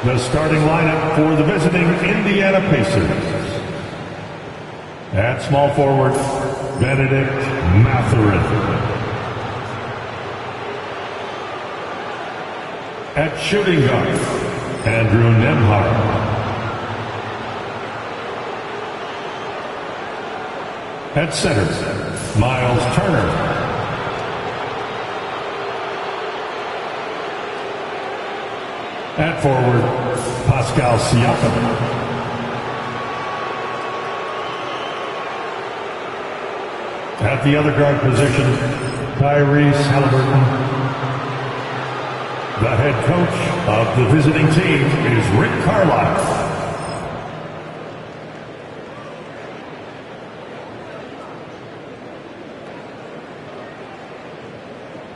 The starting lineup for the visiting Indiana Pacers. At small forward, Benedict Mathurin. At shooting guard, Andrew Nembhard. At center, Miles Turner. At forward, Pascal Siakam. At the other guard position, Tyrese Halliburton. The head coach of the visiting team is Rick Carlisle.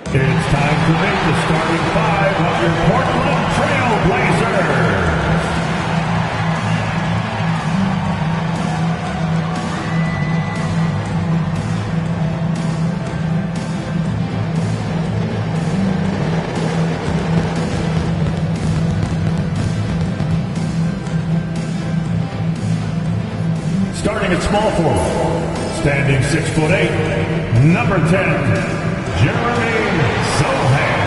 It's time to make the starting five of your Portland Trail Blazers. Starting at small forward, standing 6'8", number 10, Jeremy Sohan.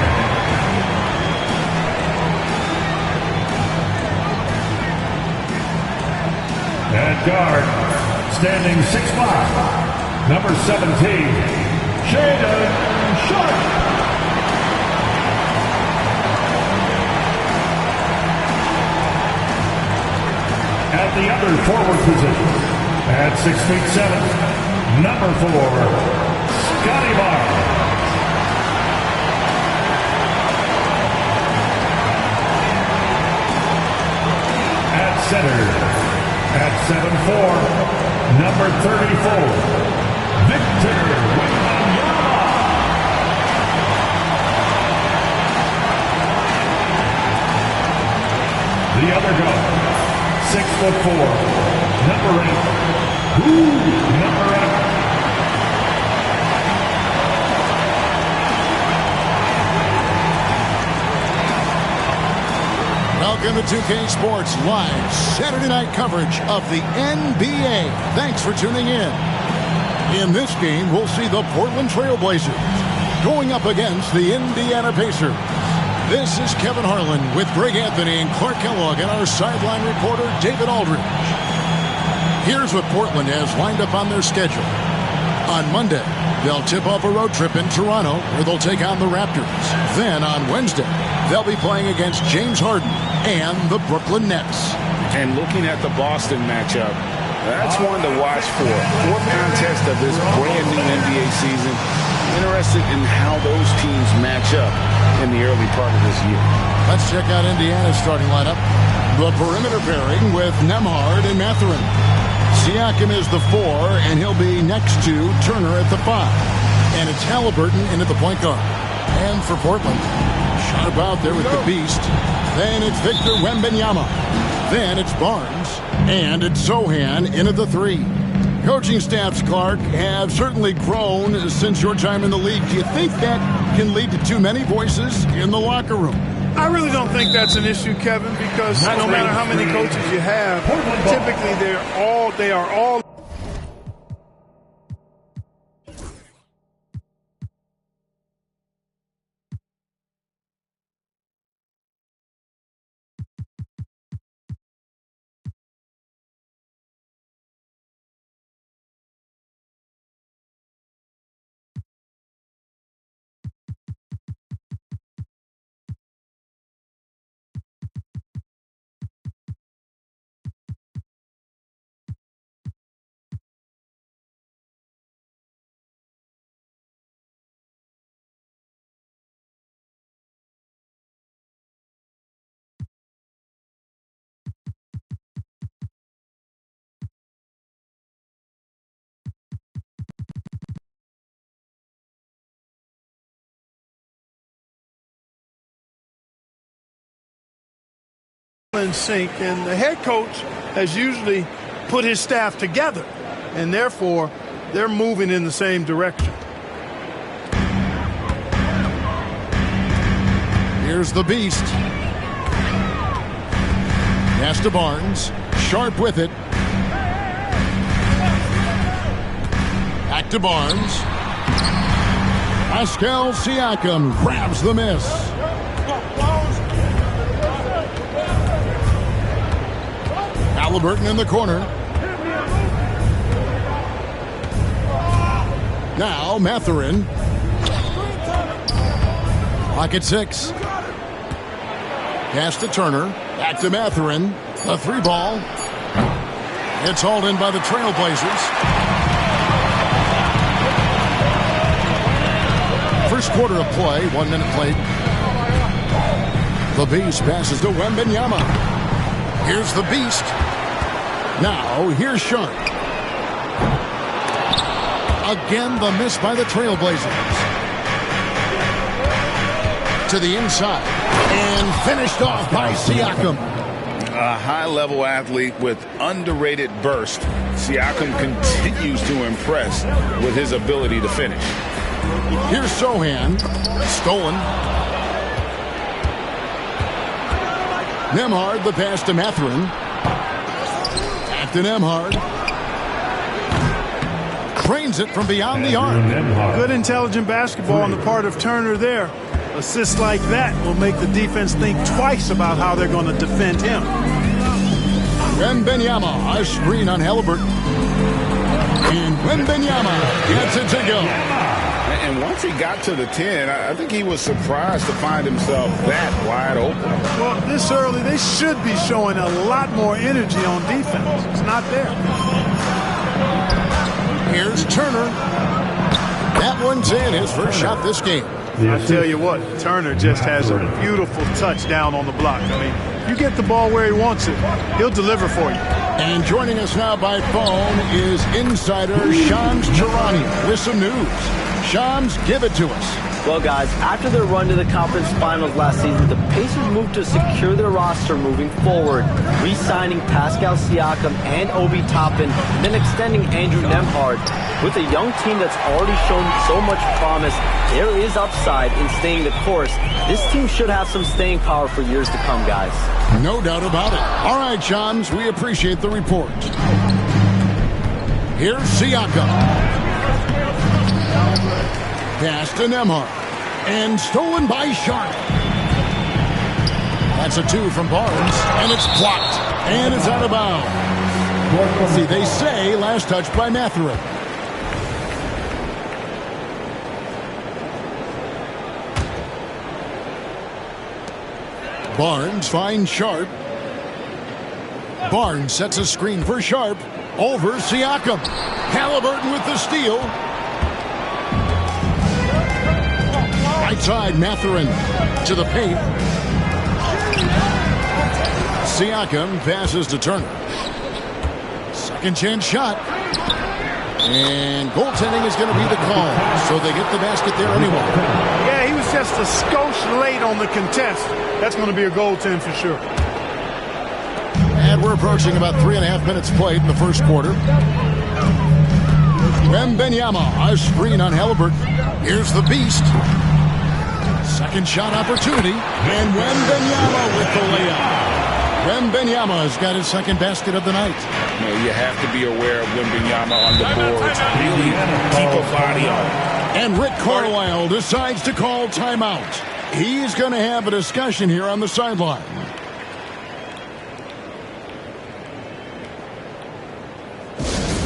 At guard, standing 6'5", number 17, Shaedon Sharpe. At the other forward position, at 6'7", number 4, Scotty Barnes. At center, at 7'4", number 34, Victor Wembanyama. The other guard, 6'4", number 8. Number 8. Welcome to 2K Sports Live Saturday night coverage of the NBA. Thanks for tuning in. In this game, we'll see the Portland Trail Blazers going up against the Indiana Pacers. This is Kevin Harlan with Greg Anthony and Clark Kellogg and our sideline reporter, David Aldridge. Here's what Portland has lined up on their schedule. On Monday, they'll tip off a road trip in Toronto where they'll take on the Raptors. Then on Wednesday, they'll be playing against James Harden and the Brooklyn Nets. And looking at the Boston matchup, that's one to watch for. Fourth contest of this brand new NBA season. Interested in how those teams match up in the early part of this year. Let's check out Indiana's starting lineup. The perimeter pairing with Nembhard and Mathurin. Siakam is the 4, and he'll be next to Turner at the 5. And it's Halliburton in at the point guard. And for Portland, sharp out there with the beast. Then it's Victor Wembanyama. Then it's Barnes. And it's Sohan in at the 3. Coaching staffs, Clark, have certainly grown since your time in the league. Do you think that can lead to too many voices in the locker room? I really don't think that's an issue, Kevin, because no matter how many coaches you have, typically they are all in sync, and the head coach has usually put his staff together, and therefore they're moving in the same direction. Here's the beast. Pass to Barnes. Sharp with it. Back to Barnes. Pascal Siakam grabs the miss. Halliburton in the corner. Now Mathurin. Pocket 6. Pass to Turner. Back to Mathurin. The 3-ball. It's hauled in by the Trailblazers. First quarter of play, 1 minute played. The Beast passes to Wembanyama. Here's the Beast. Now, here's Sharp. Again, the miss by the Trailblazers. To the inside. And finished off by Siakam. A high-level athlete with underrated burst. Siakam continues to impress with his ability to finish. Here's Sohan. Stolen. Nembhard, the pass to Mathurin. Back to Nembhard. Cranes it from beyond the arc. Good intelligent basketball on the part of Turner there. Assists like that will make the defense think twice about how they're going to defend him. Wembanyama, a screen on Halliburton. And Wembanyama gets it to go. And once he got to the 10, I think he was surprised to find himself that wide open. Well, this early, they should be showing a lot more energy on defense. It's not there. Here's Turner. That one's in, his first shot this game. I tell you what, Turner just has a beautiful touchdown on the block. I mean, you get the ball where he wants it, he'll deliver for you. And joining us now by phone is insider Shams Charania with some news. Shams, give it to us. Well, guys, after their run to the conference finals last season, the Pacers moved to secure their roster moving forward, re-signing Pascal Siakam and Obi Toppin, and then extending Andrew Nembhard. With a young team that's already shown so much promise, there is upside in staying the course. This team should have some staying power for years to come, guys. No doubt about it. All right, Shams, we appreciate the report. Here's Siakam. Pass to Nembhard. And stolen by Sharp. That's a 2 from Barnes. And it's blocked. And it's out of bounds. See, they say last touch by Mathurin. Barnes finds Sharp. Barnes sets a screen for Sharp. Over Siakam. Halliburton with the steal. Right side, Mathurin to the paint. Siakam passes to Turner. Second chance shot. And goaltending is going to be the call. So they get the basket there anyway. Yeah, he was just a skosh late on the contest. That's going to be a goaltend for sure. And we're approaching about 3.5 minutes played in the first quarter. Wembanyama, a screen on Halliburton. Here's the Beast. Second shot opportunity. And Wembanyama with the layup. Wembanyama has got his second basket of the night. You have to be aware of Wembanyama on the boards. Really keep a body on it. And Rick Carlisle decides to call timeout. He's going to have a discussion here on the sideline.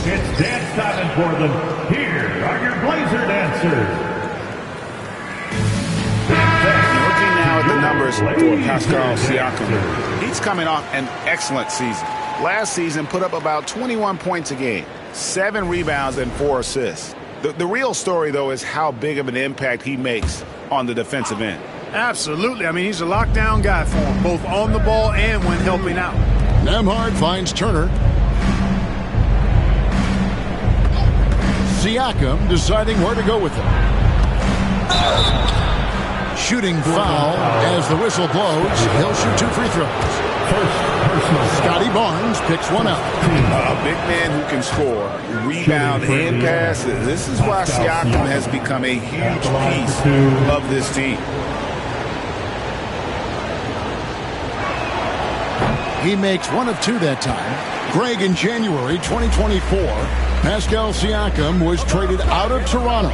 It's dance time in Portland. Here are your Blazer dancers. Looking now at the numbers for Pascal Siakam, he's coming off an excellent season. Last season put up about 21 points a game, 7 rebounds and 4 assists. The real story, though, is how big of an impact he makes on the defensive end. Absolutely. I mean, he's a lockdown guy for him, both on the ball and when helping out. Nembhard finds Turner. Siakam deciding where to go with it. Shooting foul as the whistle blows. He'll shoot 2 free throws. Scotty Barnes picks one up. A big man who can score, rebound, and pass. This is why Siakam has become a huge piece of this team. He makes one of two that time. Greg, in January 2024, Pascal Siakam was traded out of Toronto.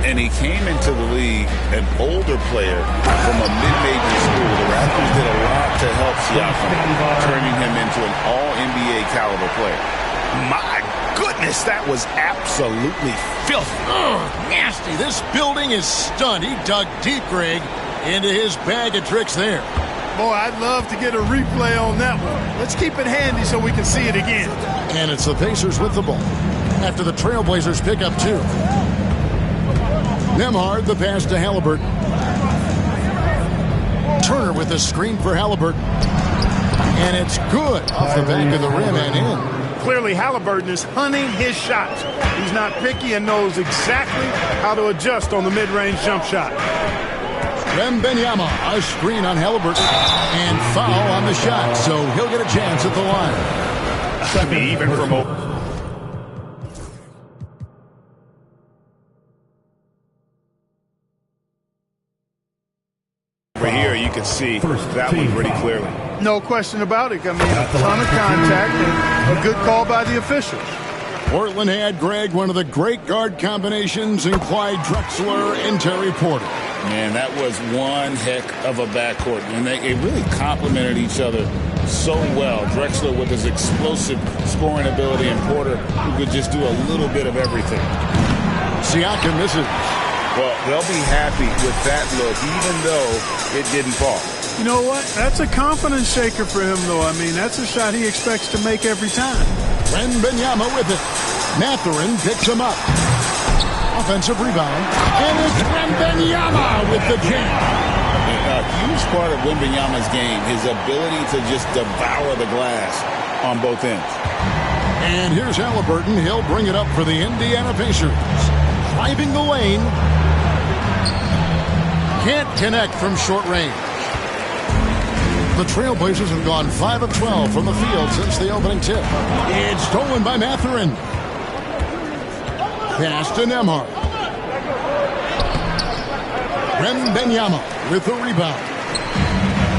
And he came into the league an older player from a mid-major school. The Raptors did a lot to help Siakam, turning him into an all-NBA caliber player. My goodness, that was absolutely filthy. Nasty. This building is stunned. He dug deep, Greg, into his bag of tricks there. Boy, I'd love to get a replay on that one. Let's keep it handy so we can see it again. And it's the Pacers with the ball after the Trailblazers pick up two. Nembhard, the pass to Halliburton. Turner with the screen for Halliburton. And it's good off the back of the rim and in. Clearly, Halliburton is hunting his shots. He's not picky and knows exactly how to adjust on the mid-range jump shot. Wembanyama, a screen on Halliburton. And foul on the shot, so he'll get a chance at the line. I mean, even from over. Here you can see that one pretty clearly. No question about it. I mean, a ton of contact and a good call by the officials. Portland had, Greg, one of the great guard combinations in Clyde Drexler and Terry Porter. Man, that was one heck of a backcourt. And they really complemented each other so well. Drexler with his explosive scoring ability and Porter who could just do a little bit of everything. Siakam misses. Well, they'll be happy with that look, even though it didn't fall. You know what? That's a confidence shaker for him, though. I mean, that's a shot he expects to make every time. Wembanyama with it. Mathurin picks him up. Offensive rebound. And it's Wembanyama with the jam. A huge part of Wembanyama's game, his ability to just devour the glass on both ends. And here's Halliburton. He'll bring it up for the Indiana Pacers. Driving the lane. Can't connect from short range. The Trailblazers have gone 5 of 12 from the field since the opening tip. It's stolen by Mathurin. Pass to Nembhard. Wembanyama with the rebound.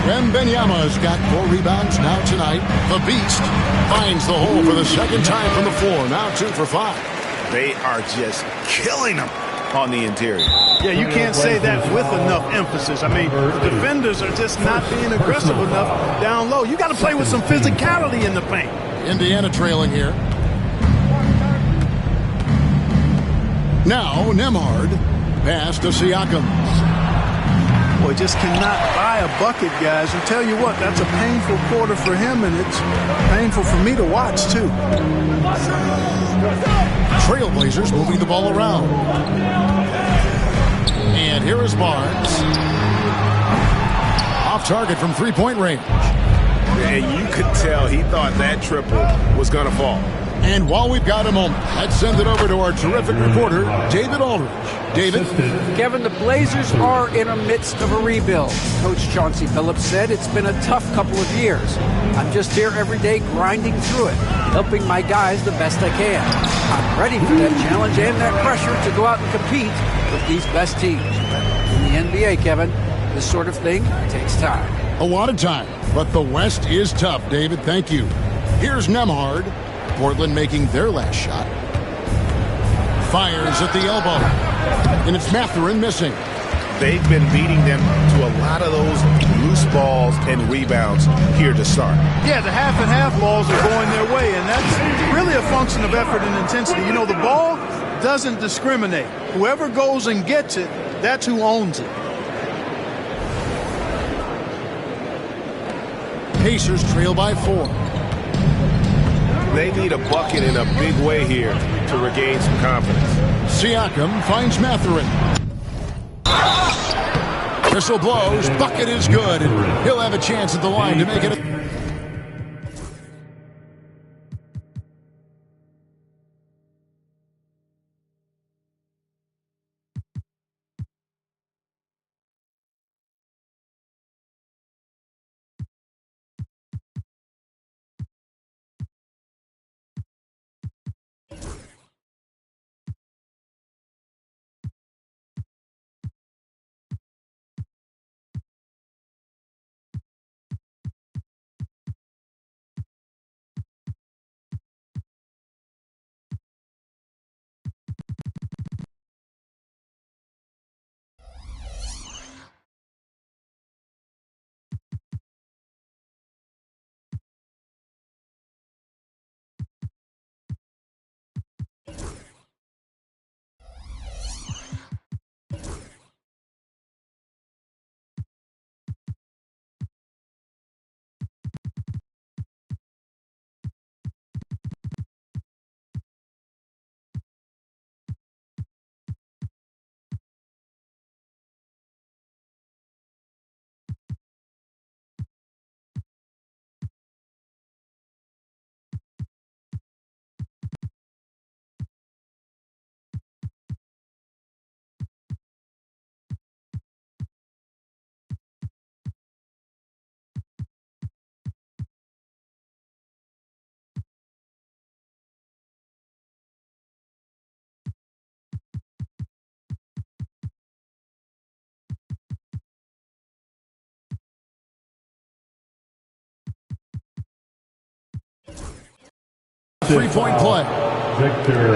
Wembanyama's got 4 rebounds now tonight. The Beast finds the hole for the second time from the floor. Now 2 for 5. They are just killing them on the interior. Yeah, you can't say that with enough emphasis. I mean, the defenders are just not being aggressive enough down low. You got to play with some physicality in the paint. Indiana trailing here. Now, Nembhard. Pass to Siakam. Boy, just cannot buy a bucket, guys. And tell you what, that's a painful quarter for him, and it's painful for me to watch, too. Trailblazers moving the ball around. And here is Barnes. Off target from three-point range. And you could tell he thought that triple was going to fall. And while we've got a moment, let's send it over to our terrific reporter, David Aldridge. David? Kevin, the Blazers are in the midst of a rebuild. Coach Chauncey Billups said it's been a tough couple of years. I'm just here every day grinding through it, helping my guys the best I can. I'm ready for that challenge and that pressure to go out and compete with these best teams. In the NBA, Kevin, this sort of thing takes time. A lot of time, but the West is tough, David. Thank you. Here's Nembhard. Portland making their last shot. Fires at the elbow. And it's Mathurin missing. They've been beating them to a lot of those loose balls and rebounds here to start. Yeah, the half and half balls are going their way, and that's really a function of effort and intensity. You know, the ball doesn't discriminate. Whoever goes and gets it, that's who owns it. Pacers trail by 4. They need a bucket in a big way here to regain some confidence. Siakam finds Mathurin. Whistle blows. Bucket is good. And he'll have a chance at the line to make it. 3-point play.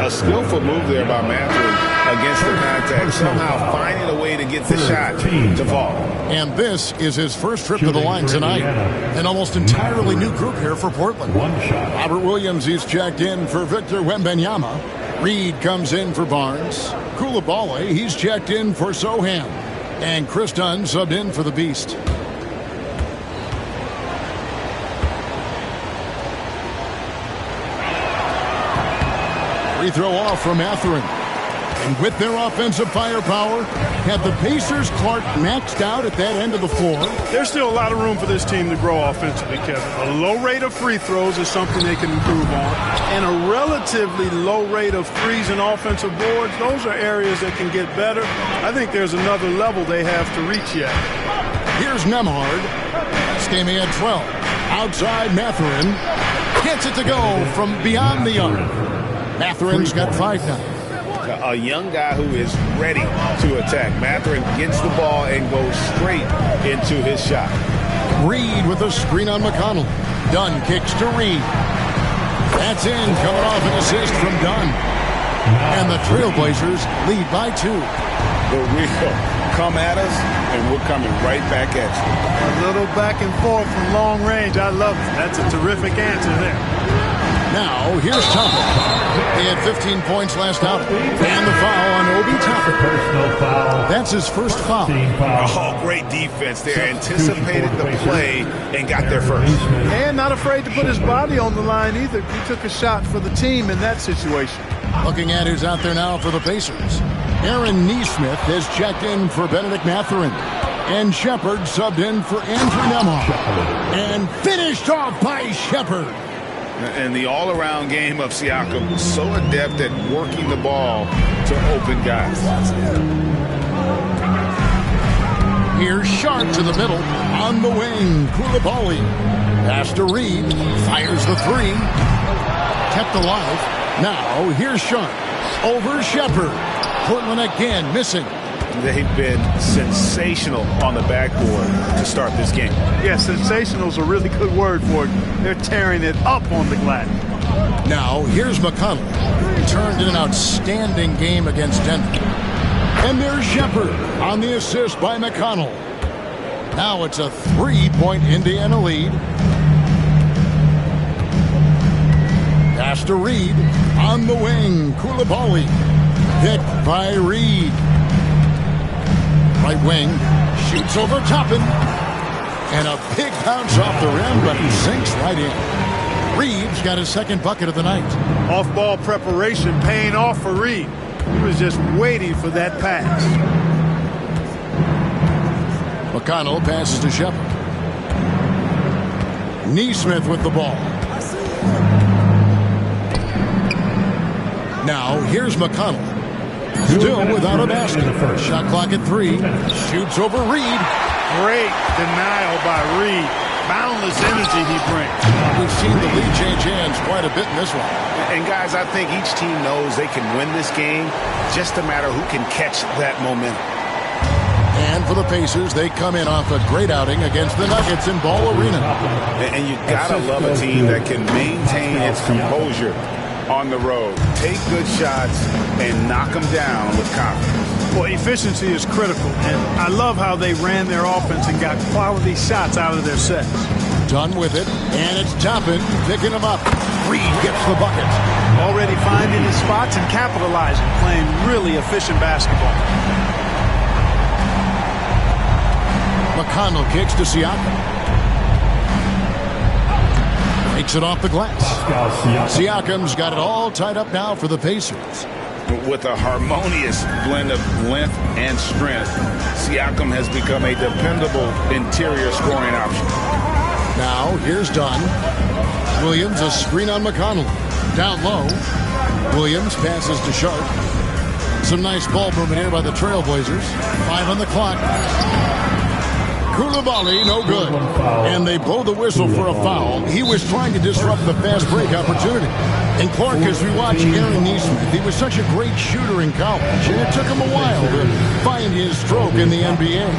A skillful move there by Matthew against the contact, somehow finding a way to get the shot to fall. And this is his first trip to the line tonight. An almost entirely new group here for Portland. Robert Williams, he's checked in for Victor Wembanyama. Reed comes in for Barnes. Coulibaly, he's checked in for Sohan. And Chris Dunn subbed in for the Beast. Free throw off from Mathurin. And with their offensive firepower, have the Pacers' Clark maxed out at that end of the floor? There's still a lot of room for this team to grow offensively, Kevin. A low rate of free throws is something they can improve on. And a relatively low rate of threes and offensive boards, those are areas that can get better. I think there's another level they have to reach yet. Here's Nembhard. Stamey at 12. Outside Mathurin. Gets it to go from beyond the arc. Mathurin's got 5 now. A young guy who is ready to attack. Mathurin gets the ball and goes straight into his shot. Reed with a screen on McConnell. Dunn kicks to Reed. That's in, coming off an assist from Dunn. And the Trailblazers lead by 2. The real come at us, and we're coming right back at you. A little back and forth from long range. I love it. That's a terrific answer there. Now, here's Toppin. He had 15 points last out. And the foul on Obi Toppin. Personal foul. That's his first foul. Oh, great defense there. Anticipated the play and got there first. And not afraid to put his body on the line either. He took a shot for the team in that situation. Looking at who's out there now for the Pacers. Aaron Nesmith has checked in for Benedict Mathurin. And Shepard subbed in for Andrew Nembhard. And finished off by Shepard. And the all-around game of Siakam, so adept at working the ball to open guys. Here's Sharp to the middle. On the wing, Coulibaly. Pass to Reed. Fires the 3. Kept alive. Now, here's Sharp. Over Shepard. Portland again missing. They've been sensational on the backboard to start this game. Yeah, sensational is a really good word for it. They're tearing it up on the glass. Now, here's McConnell. Turned in an outstanding game against Denver. And there's Shepard on the assist by McConnell. Now it's a 3-point Indiana lead. Pass to Reed. On the wing, Coulibaly. Picked by Reed. Right wing, shoots over Toppin. And a big bounce off the rim, but he sinks right in. Reed's got his second bucket of the night. Off-ball preparation paying off for Reed. He was just waiting for that pass. McConnell passes to Shepard. Nesmith with the ball. Now, here's McConnell. Still without a basket. Shot clock at 3. Shoots over Reed. Great denial by Reed. Boundless energy he brings. We've seen the lead change hands quite a bit in this one. And guys, I think each team knows they can win this game. Just a matter who can catch that momentum. And for the Pacers, they come in off a great outing against the Nuggets in Ball Arena. And you gotta love a team that can maintain its composure on the road. Take good shots and knock them down with confidence. Well, efficiency is critical, and I love how they ran their offense and got quality shots out of their sets. Done with it, and it's Toppin picking them up. Reed gets the bucket. Already finding his spots and capitalizing, playing really efficient basketball. McConnell kicks to Siakam. Takes it off the glass. Siakam's got it all tied up now for the Pacers. With a harmonious blend of length and strength, Siakam has become a dependable interior scoring option. Now, here's Dunn. Williams, a screen on McConnell. Down low. Williams passes to Sharp. Some nice ball movement here by the Trailblazers. 5 on the clock. Coulibaly, no good. And they blow the whistle for a foul. He was trying to disrupt the fast break opportunity. And Clark, as we watch Aaron Nesmith, he was such a great shooter in college, and it took him a while to find his stroke in the NBA.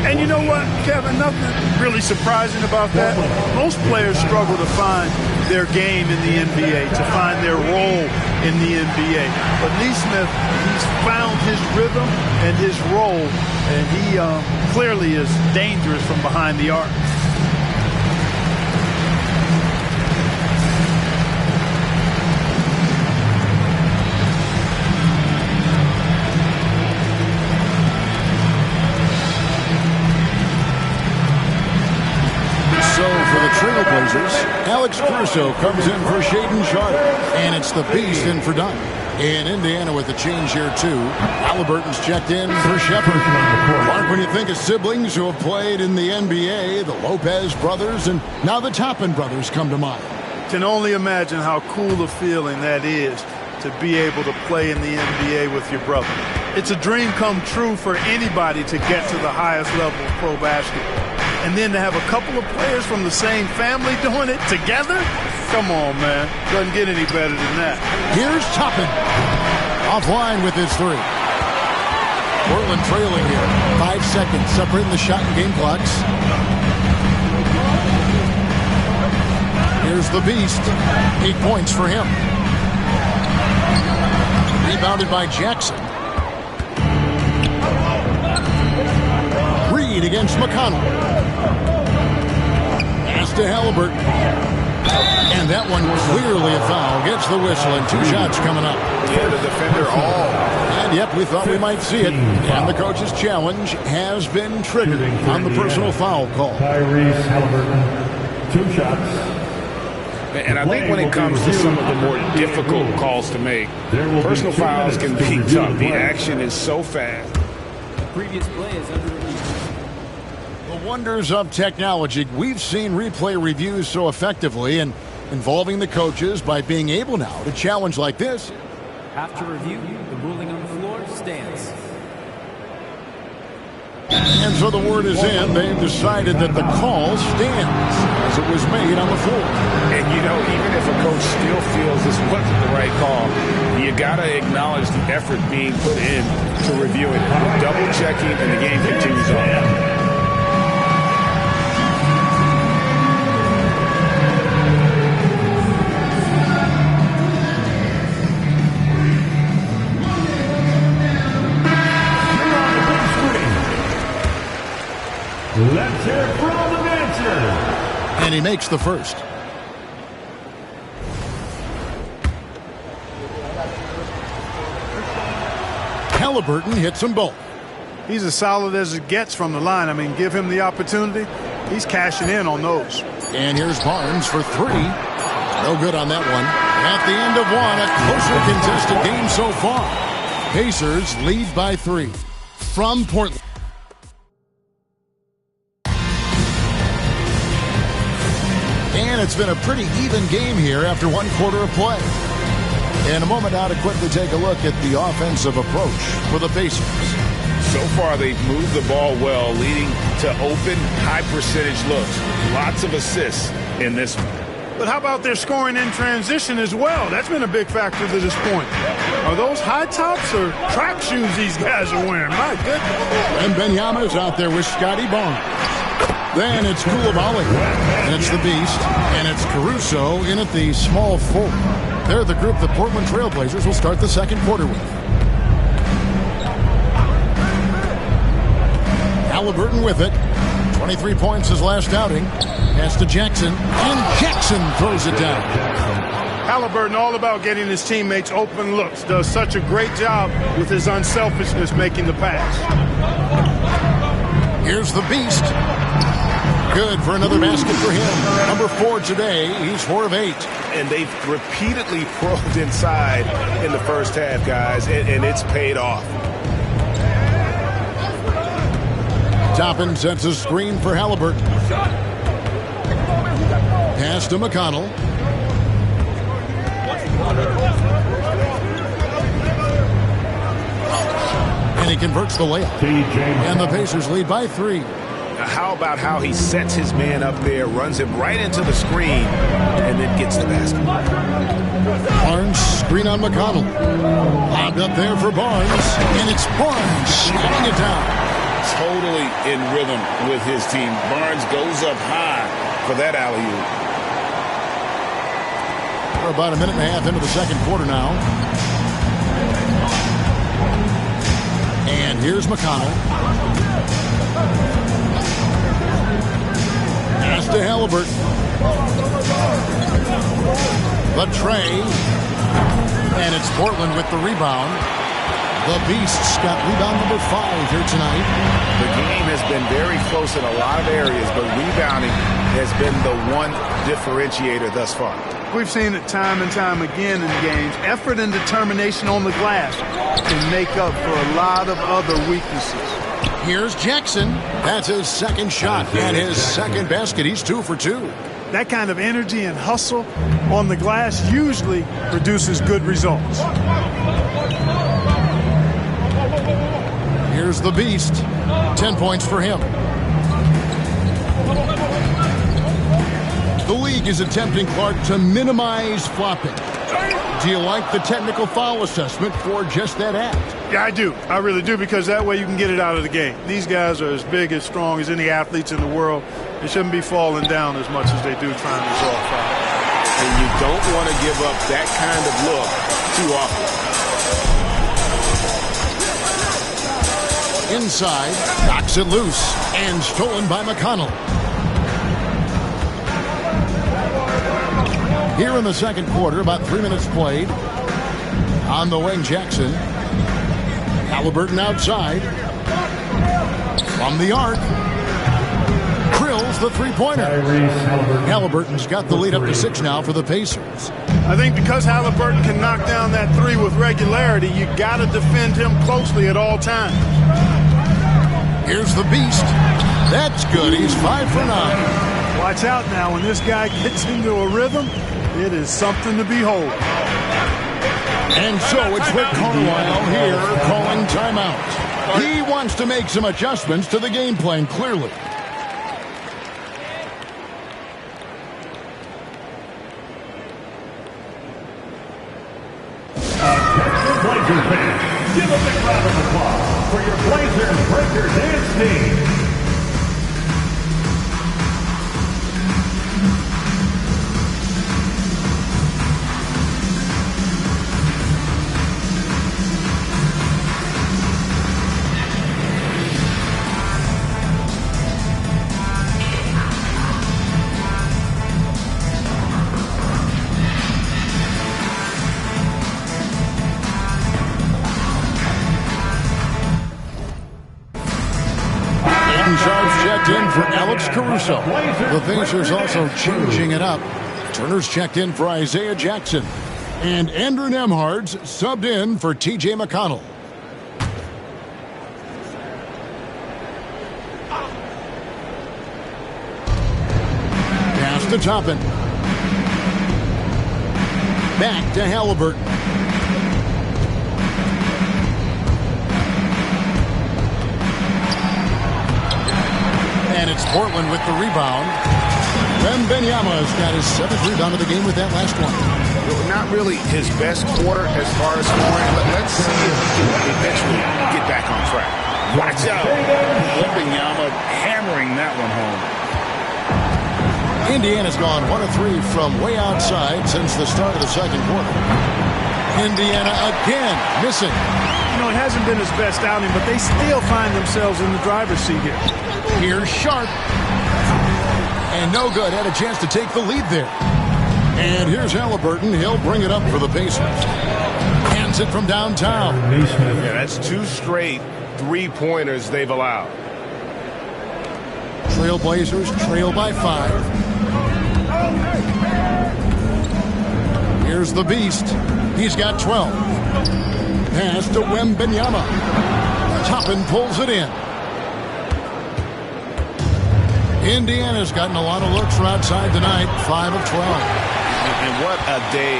And you know what, Kevin, nothing really surprising about that. Most players struggle to find their game in the NBA, to find their role in the NBA. But Neesmith, he's found his rhythm and his role, and he clearly is dangerous from behind the arc. So for the Trailblazers, Alex Caruso comes in for Shaedon Sharpe, and it's the Beast in for Dunn. In Indiana with the change here, too, Halliburton's checked in for Shepard. Mark, when you think of siblings who have played in the NBA, the Lopez brothers and now the Toppin brothers come to mind. Can only imagine how cool a feeling that is to be able to play in the NBA with your brother. It's a dream come true for anybody to get to the highest level of pro basketball. And then to have a couple of players from the same family doing it together? Come on, man. Doesn't get any better than that. Here's Toppin. Offline with his three. Portland trailing here. 5 seconds separating the shot and game clocks. Here's the Beast. 8 points for him. Rebounded by Jackson. Reed against McConnell. Pass to Halliburton. And that one clearly a foul. Gets the whistle and 2 shots coming up. Yeah, the defender all. And yep, we thought we might see it. And the coach's challenge has been triggered on the personal foul call. Tyrese Halliburton, 2 shots. And I think when it comes to some of the more difficult calls to make, personal fouls can be tough. The action is so fast. Previous play is under review. The wonders of technology. We've seen replay reviews so effectively and involving the coaches by being able now to challenge like this. After review, the ruling on the floor stands. And so the word is in. They've decided that the call stands as it was made on the floor. And, you know, even if a coach still feels this wasn't the right call, you got to acknowledge the effort being put in to review it. Double-checking, and the game continues on. Let's hear from the dancer. And he makes the first. Halliburton hits them both. He's as solid as it gets from the line. I mean, give him the opportunity. He's cashing in on those. And here's Barnes for 3. No good on that one. At the end of one, a closer contested game so far. Pacers lead by 3 from Portland. And it's been a pretty even game here after 1 quarter of play. In a moment now to quickly take a look at the offensive approach for the Pacers. So far, they've moved the ball well, leading to open, high-percentage looks. Lots of assists in this one. But how about their scoring in transition as well? That's been a big factor to this point. Are those high tops or track shoes these guys are wearing? My goodness. And Benyama is out there with Scotty Barnes. Then it's Koulibaly, and it's the Beast, and it's Caruso in at the small forward. They're the group the Portland Trailblazers will start the second quarter with. Halliburton with it. 23 points his last outing. Pass to Jackson, and Jackson throws it down. Halliburton all about getting his teammates open looks. Does such a great job with his unselfishness making the pass. Here's the Beast. Good for another basket for him. Number 4 today. He's 4 of 8. And they've repeatedly probed inside in the first half, guys, and it's paid off. Toppin sets a screen for Halliburton. Pass to McConnell. And he converts the layup. And the Pacers lead by 3. How about how he sets his man up there, runs him right into the screen, and then gets the basket. Barnes, screen on McConnell. Lobbed up there for Barnes, and it's Barnes shooting it down. totally in rhythm with his team. Barnes goes up high for that alley-oop. We're about a minute and a half into the second quarter now. And here's McConnell. Pass to Halliburton. The tray. And it's Portland with the rebound. The Beasts got rebound number 5 here tonight. The game has been very close in a lot of areas, but rebounding has been the one differentiator thus far. We've seen it time and time again in games. Effort and determination on the glass can make up for a lot of other weaknesses. Here's Jackson. That's his second shot and his second basket. He's 2 for 2. That kind of energy and hustle on the glass usually produces good results. Here's the Beast. 10 points for him. The league is attempting, Clark, to minimize flopping. Do you like the technical foul assessment for just that act? Yeah, I do. I really do, because that way you can get it out of the game. These guys are as big, as strong as any athletes in the world. They shouldn't be falling down as much as they do trying to resolve fouls. And you don't want to give up that kind of look too often. Inside, knocks it loose, and stolen by McConnell. Here in the second quarter, about 3 minutes played. On the wing, Jackson. Halliburton outside. From the arc. Krills the three-pointer. Halliburton's got the lead up to 6 now for the Pacers. I think because Halliburton can knock down that 3 with regularity, you got to defend him closely at all times. Here's the Beast. That's good. He's 5 for 9. Watch out now. When this guy gets into a rhythm, it is something to behold. And so it's Rick Carlisle here calling timeout. He wants to make some adjustments to the game plan, clearly. Blazers fans, give a big round of applause for your Blazers Breakers dance team. Sharps checked in for Alex Caruso. The Pacers also changing it up. Turner's checked in for Isaiah Jackson. And Andrew Nembhard's subbed in for T.J. McConnell. Pass to Toppin. Back to Halliburton. And it's Portland with the rebound. Wembanyama's got his 7th rebound of the game with that last one. Well, not really his best quarter as far as scoring, but let's see if he can eventually get back on track. Watch out. Wembanyama hammering that one home. Indiana's gone 1 of 3 from way outside since the start of the second quarter. Indiana again missing. You know, it hasn't been his best outing, but they still find themselves in the driver's seat here. Here's Sharp. And no good. Had a chance to take the lead there. And here's Halliburton. He'll bring it up for the Pacers. Hands it from downtown. Yeah, that's 2 straight 3-pointers they've allowed. Trailblazers trail by 5. Here's the Beast. He's got 12. Pass to Wembanyama. Toppin pulls it in. Indiana's gotten a lot of looks from outside tonight. 5 of 12. And what a day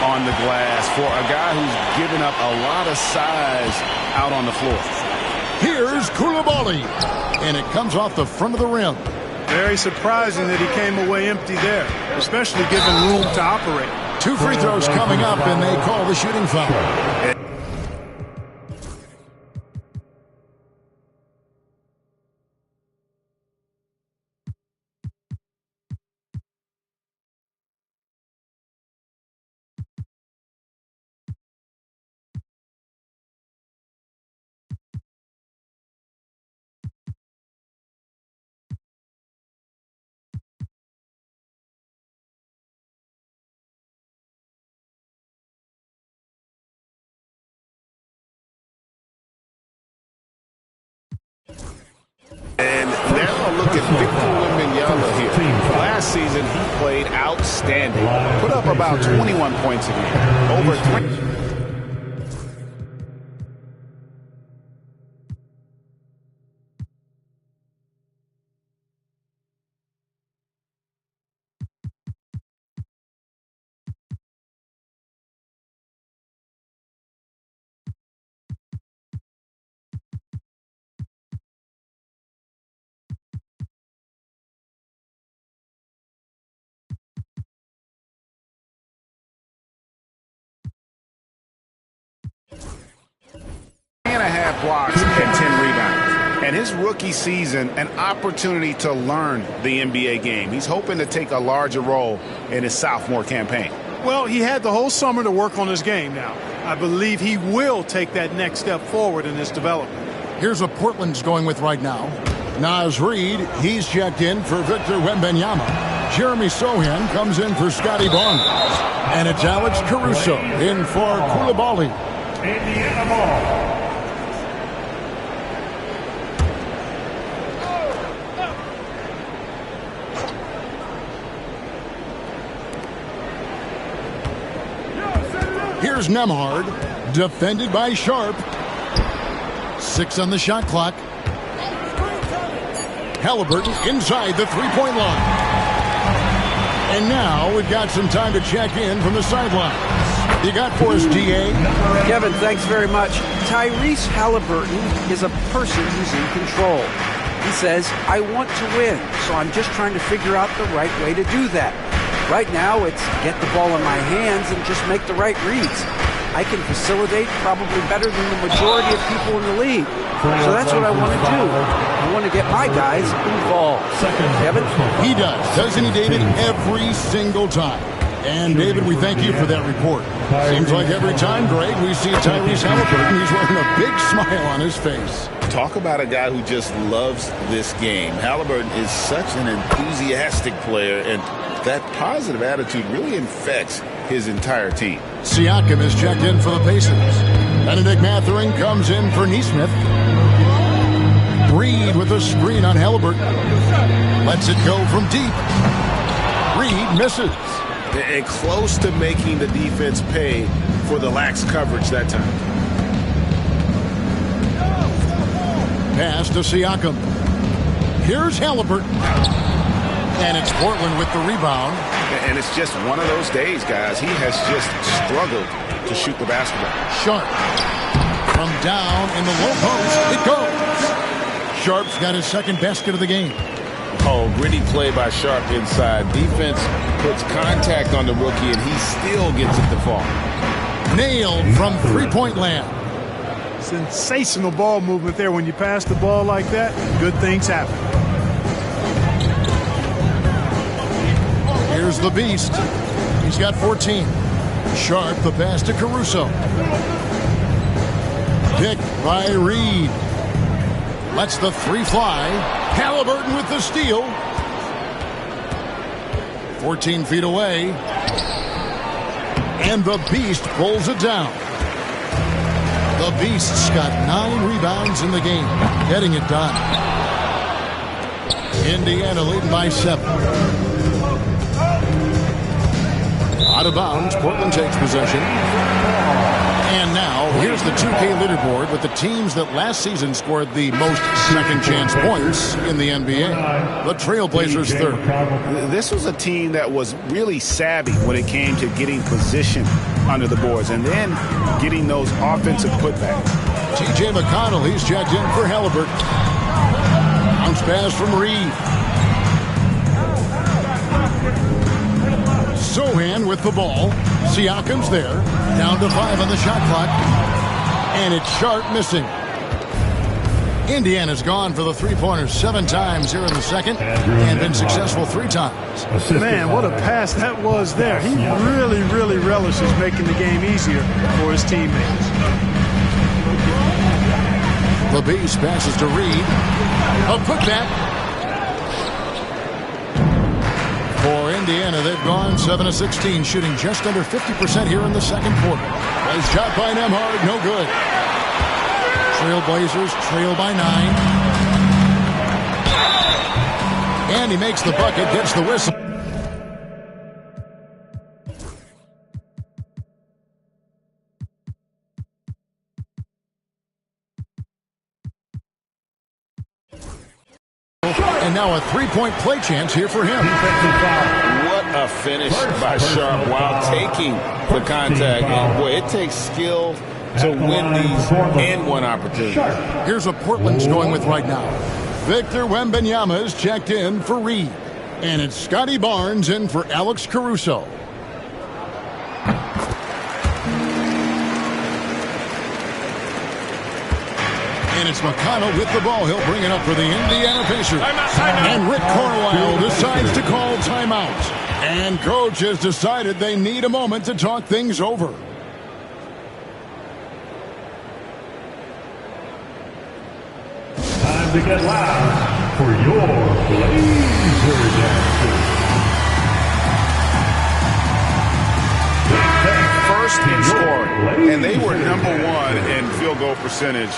on the glass for a guy who's given up a lot of size out on the floor. Here's Koulibaly. And it comes off the front of the rim. Very surprising that he came away empty there, especially given room to operate. 2 free throws coming up, and they call the shooting foul. Oh, look at Victor Wembanyama here. Last season, he played outstanding. Put up about 21 points a game. Over 20. And a half blocks and 10 rebounds. And his rookie season, an opportunity to learn the NBA game. He's hoping to take a larger role in his sophomore campaign. Well, he had the whole summer to work on his game now. I believe he will take that next step forward in his development. Here's what Portland's going with right now. Naz Reid, he's checked in for Victor Wembanyama. Jeremy Sohan comes in for Scotty Barnes. And it's Alex Caruso in for Coulibaly. Indiana ball. Here's Nembhard, defended by Sharp. 6 on the shot clock. Halliburton inside the three-point line. And now we've got some time to check in from the sidelines. You got for us, DA? Kevin, thanks very much. Tyrese Halliburton is a person who's in control. He says, I want to win, so I'm just trying to figure out the right way to do that. Right now, it's get the ball in my hands and just make the right reads. I can facilitate probably better than the majority of people in the league. So that's what I want to do. I want to get my guys involved. Kevin? He does, doesn't he, David? Every single time. And, David, we thank you for that report. Seems like every time, Greg, we see Tyrese Halliburton, he's wearing a big smile on his face. Talk about a guy who just loves this game. Halliburton is such an enthusiastic player, and that positive attitude really infects his entire team. Siakam is checked in for the Pacers. Benedict Mathurin comes in for Nesmith. Reid with a screen on Halliburton. Lets it go from deep. Reid misses. And close to making the defense pay for the lax coverage that time. Pass to Siakam. Here's Halliburton. And it's Portland with the rebound. And it's just one of those days, guys. He has just struggled to shoot the basketball. Sharp. From down in the low post, it goes. Sharp's got his second basket of the game. Oh, gritty play by Sharp inside. Defense puts contact on the rookie, and he still gets it to fall. Nailed from three-point land. Sensational ball movement there. When you pass the ball like that, good things happen. Here's the beast. He's got 14. Sharp, the pass to Caruso. Picked by Reid. Lets the three fly. Halliburton with the steal. 14 feet away. And the beast pulls it down. The beast's got 9 rebounds in the game. Getting it done. Indiana leading by 7. Out of bounds, Portland takes possession. And now, here's the 2K leaderboard with the teams that last season scored the most second-chance points in the NBA. The Trailblazers third. This was a team that was really savvy when it came to getting position under the boards and then getting those offensive putbacks. T.J. McConnell, he's checked in for Halliburton. Bounce pass from Reid. Sohan with the ball. Siakam's there. Down to 5 on the shot clock. And it's Sharp missing. Indiana's gone for the three-pointers 7 times here in the second and been successful 3 times. Man, what a pass that was there. He really relishes making the game easier for his teammates. The beast passes to Reid. A putback. For Indiana, they've gone 7 of 16, shooting just under 50% here in the second quarter. Nice shot by Nembhard, no good. Trailblazers trail by 9. And he makes the bucket, gets the whistle. And now a three-point play chance here for him. What a finish by Sharp while taking the contact. And boy, it takes skill to win these and one opportunity. Here's what Portland's going with right now. Victor Wembanyama is checked in for Reed. And it's Scotty Barnes in for Alex Caruso. And it's McConnell with the ball. He'll bring it up for the Indiana Pacers. And Rick Carlisle decides to call timeout. And coach has decided they need a moment to talk things over. Time to get loud for your Blazers. First in scoring, and they were #1 in field goal percentage.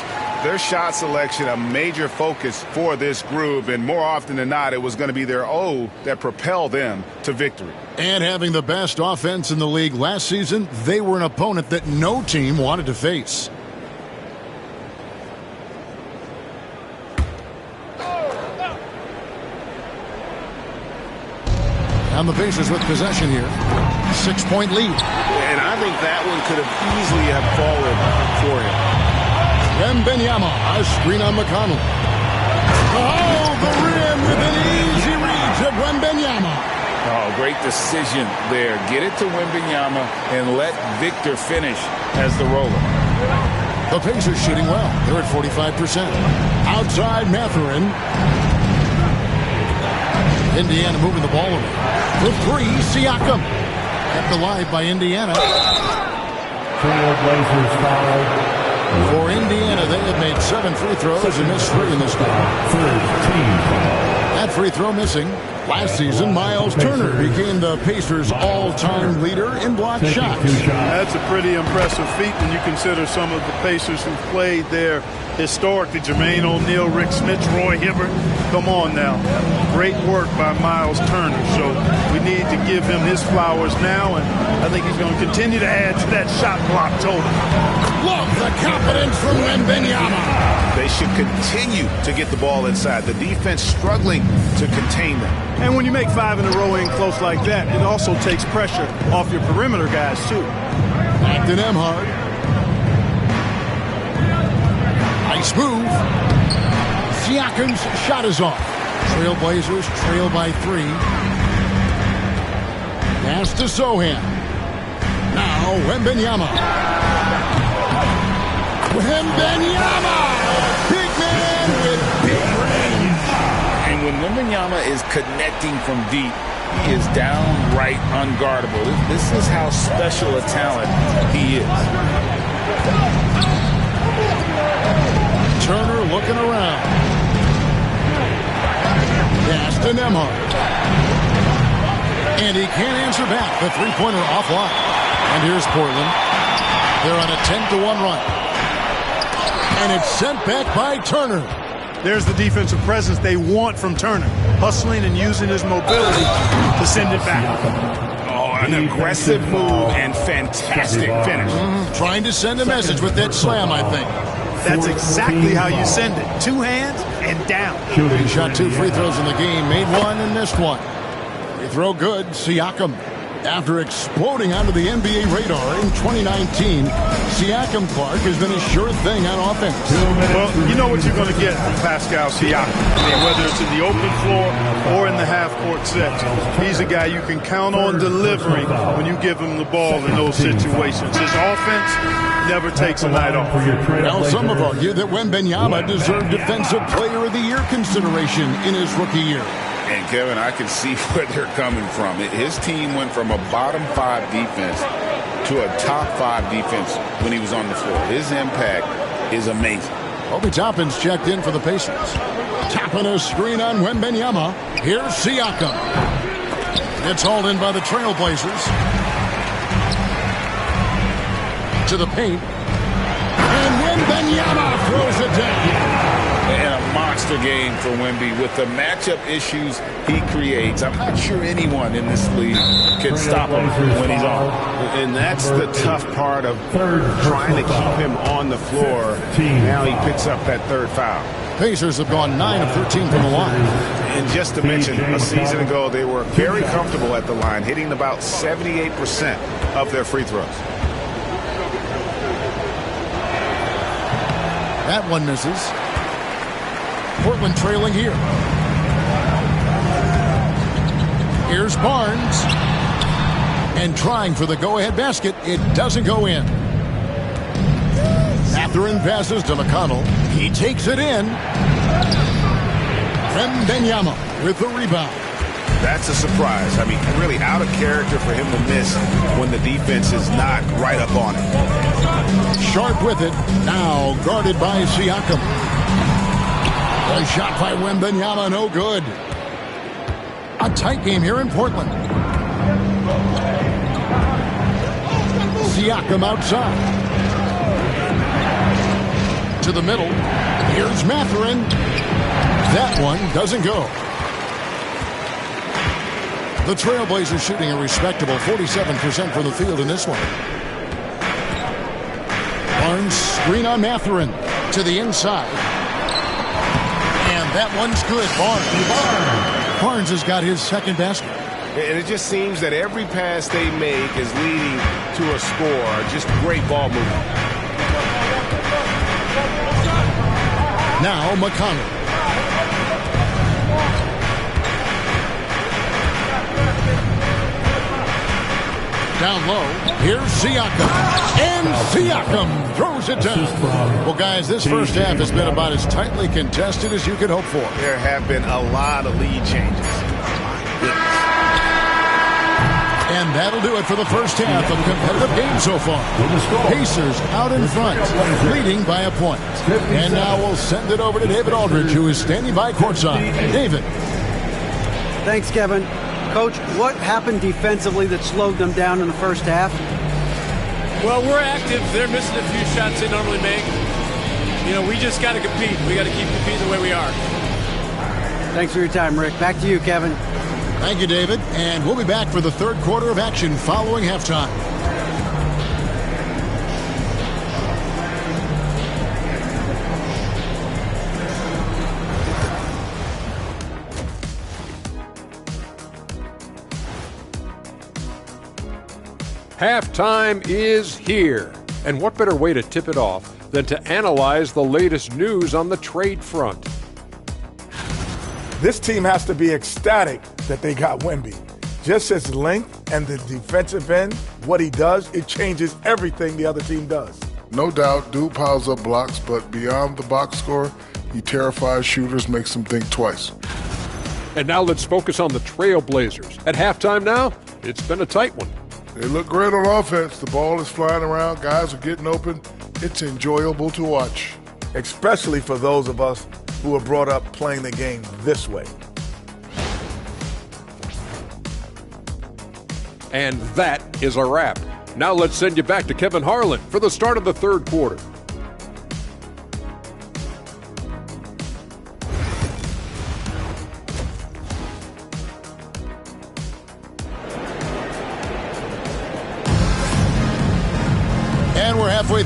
Their shot selection a major focus for this group, and more often than not, it was going to be their O that propelled them to victory. And having the best offense in the league last season, they were an opponent that no team wanted to face. And the Pacers with possession here. 6-point lead. And I think that one could have easily have fallen for him. Wembanyama, a screen on McConnell. Oh, the rim with an easy read to Wembanyama. Oh, great decision there. Get it to Wembanyama and let Victor finish as the roller. The Pacers shooting well. They're at 45%. Outside Mathurin. Indiana moving the ball around. The three, Siakam. Kept alive by Indiana. Blazers foul. For Indiana, they have made 7 free throws and missed 3 in this game. That free throw missing. Last season, Miles Turner became the Pacers' all-time leader in block shots. That's a pretty impressive feat when you consider some of the Pacers who've played there historically. Jermaine O'Neal, Rick Smith, Roy Hibbert. Come on now. Great work by Miles Turner. So we need to give him his flowers now, and I think he's going to continue to add to that shot block total. Love the confidence from Wembanyama. They should continue to get the ball inside. The defense struggling to contain them. And when you make 5 in a row in close like that, it also takes pressure off your perimeter guys, too. Back to Nembhard. Nice move. Siakam's shot is off. Trailblazers trail by 3. Pass to Sohan. Now Wembanyama. Wembanyama! Big man with big range. And when Wembanyama is connecting from deep, he is downright unguardable. This is how special a talent he is. Turner looking around. Pass to Nembhard. And he can't answer back. The three-pointer offline. And here's Portland. They're on a 10-1 run. And it's sent back by Turner. There's the defensive presence they want from Turner. Hustling and using his mobility to send it back. Oh, an aggressive move and fantastic finish. Trying to send a message with that slam, I think. That's exactly how you send it. 2 hands and down. He shot 2 free throws in the game, made 1 and missed 1. Free throw good, Siakam. After exploding onto the NBA radar in 2019, Siakam Clark has been a sure thing on offense. Well, you know what you're going to get from Pascal Siakam. I mean, whether it's in the open floor or in the half-court sets, he's a guy you can count on delivering when you give him the ball in those situations. His offense never takes a night off. Now, some have argued that Wembanyama deserved Defensive Player of the Year consideration in his rookie year. And, Kevin, I can see where they're coming from. His team went from a bottom 5 defense to a top 5 defense when he was on the floor. His impact is amazing. Obi Toppin's checked in for the Pacers. Toppin a screen on Wembanyama. Here's Siakam. Gets hauled in by the Trailblazers. To the paint. And Wembanyama throws it down. And a monster monster game for Wemby with the matchup issues he creates. I'm not sure anyone in this league can stop him when he's on. And that's the tough part of trying to keep him on the floor. Now he picks up that third foul. Pacers have gone 9 of 13 from the line. And just to mention, a season ago, they were very comfortable at the line, hitting about 78% of their free throws. That one misses. Portland trailing here. Here's Barnes. And trying for the go-ahead basket. It doesn't go in. Mathurin passes to McConnell. He takes it in. Wembanyama with the rebound. That's a surprise. I mean, really out of character for him to miss when the defense is not right up on it. Sharp with it. Now guarded by Siakam. A shot by Wembanyama, no good. A tight game here in Portland. Siakam outside. To the middle. Here's Mathurin. That one doesn't go. The Trailblazers shooting a respectable 47% from the field in this one. Barnes screen on Mathurin to the inside. And that one's good. Barnes has got his second basket. And it just seems that every pass they make is leading to a score. Just great ball movement. Now McConnell. Down low, here's Siakam. And Siakam throws it down. Well, guys, this first half has been about as tightly contested as you could hope for. There have been a lot of lead changes. And that'll do it for the first half of competitive game so far. Pacers out in front, leading by a point. And now we'll send it over to David Aldridge, who is standing by courtside. David. Thanks, Kevin. Coach, what happened defensively that slowed them down in the first half? Well, we're active. They're missing a few shots they normally make. You know, we just got to compete. We got to keep competing the way we are. Thanks for your time, Rick. Back to you, Kevin. Thank you, David. And we'll be back for the third quarter of action following halftime. Halftime is here. And what better way to tip it off than to analyze the latest news on the trade front? This team has to be ecstatic that they got Wemby. Just his length and the defensive end, what he does, it changes everything the other team does. No doubt, dude piles up blocks, but beyond the box score, he terrifies shooters, makes them think twice. And now let's focus on the Trailblazers. At halftime now, it's been a tight one. They look great on offense. The ball is flying around. Guys are getting open. It's enjoyable to watch. Especially for those of us who are brought up playing the game this way. And that is a wrap. Now let's send you back to Kevin Harlan for the start of the third quarter. And we're halfway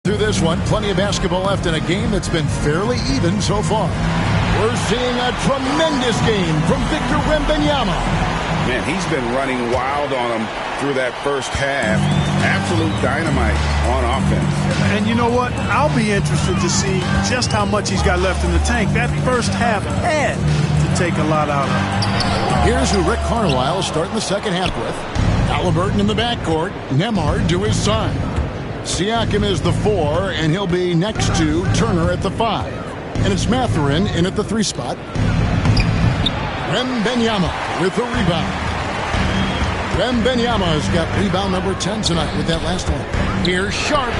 through this one. Plenty of basketball left in a game that's been fairly even so far. We're seeing a tremendous game from Victor Wembanyama. Man, he's been running wild on him through that first half. Absolute dynamite on offense. And you know what? I'll be interested to see just how much he's got left in the tank. That first half had to take a lot out of him. Here's who Rick Carlisle is starting the second half with. Halliburton in the backcourt. Nembhard to his side. Siakam is the 4, and he'll be next to Turner at the 5. And it's Mathurin in at the 3 spot. Wembanyama with the rebound. Wembanyama's got rebound number 10 tonight with that last one. Here's Sharp.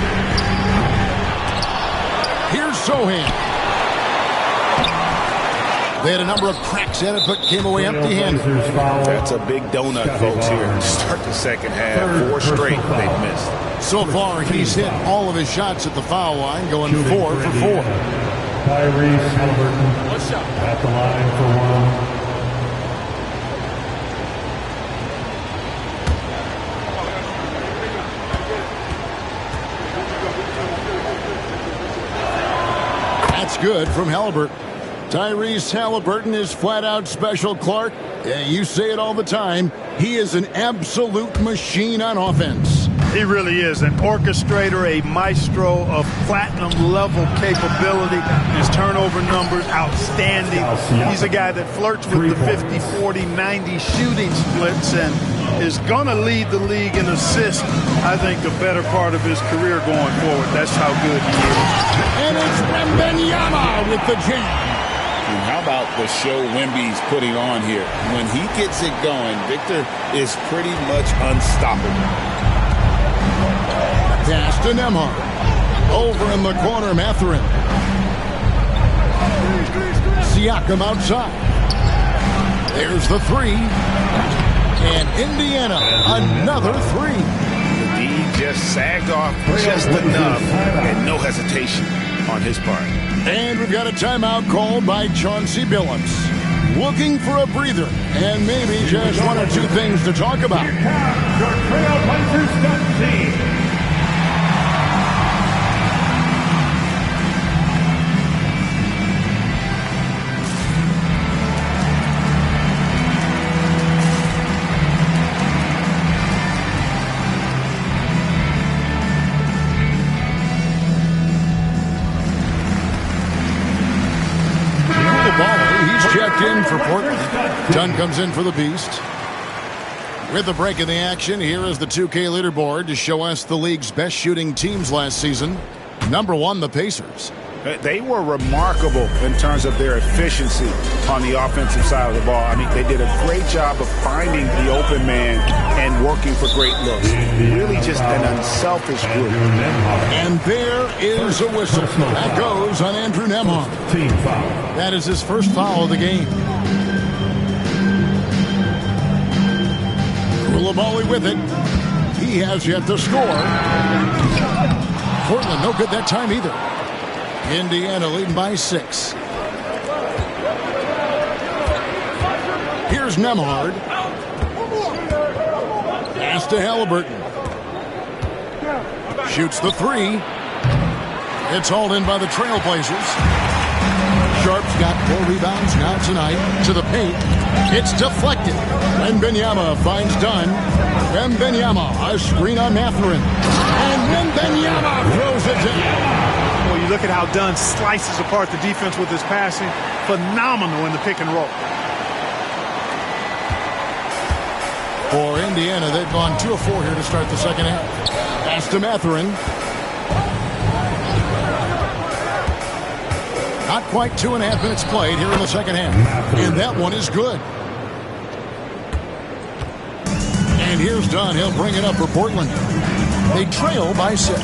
Here's Sohan. They had a number of cracks at it, but came away empty-handed. That's a big donut, folks, here to start the second half. 4 straight they've missed. So far, he's hit all of his shots at the foul line, going 4 for 4. Tyrese Halliburton at the line for 1. That's good from Halliburton. Tyrese Halliburton is flat out special, Clark. You say it all the time. He is an absolute machine on offense. He really is an orchestrator, a maestro of platinum-level capability. His turnover numbers, outstanding. He's a guy that flirts with the 50, 40, 90 shooting splits and is going to lead the league in assists, I think, the better part of his career going forward. That's how good he is. And it's Wembanyama with the jam. And how about the show Wemby's putting on here? When he gets it going, Victor is pretty much unstoppable. Pass to Nembhard. Over in the corner, Mathurin. Siakam outside. There's the 3. And Indiana, another 3. The D just sagged off just enough and no hesitation on his part. And we've got a timeout called by Chauncey Billups. Looking for a breather and maybe just 1 or 2 things to talk about. Your Trailblazers.team. He's checked in for Portland. Dunn comes in for the Beast. With the break in the action, here is the 2K leaderboard to show us the league's best shooting teams last season. Number 1, the Pacers. They were remarkable in terms of their efficiency on the offensive side of the ball. I mean, they did a great job of finding the open man and working for great looks. Really just an unselfish group. And there is a whistle. That goes on Andrew Nembhard. Team foul. That is his first foul of the game. Koulibaly with it. He has yet to score. Portland no good that time either. Indiana leading by 6. Here's Nembhard. Pass to Halliburton. Shoots the 3. It's hauled in by the Trailblazers. Sharp's got 4 rebounds now tonight to the paint. It's deflected. Wembanyama finds Dunn. Wembanyama, a screen on Mathurin. And Wembanyama throws it down. Well, you look at how Dunn slices apart the defense with his passing. Phenomenal in the pick and roll. For Indiana, they've gone 2 of 4 here to start the second half. Pass to Mathurin. Not quite 2.5 minutes played here in the second half. And that one is good. And here's Dunn. He'll bring it up for Portland. They trail by 6.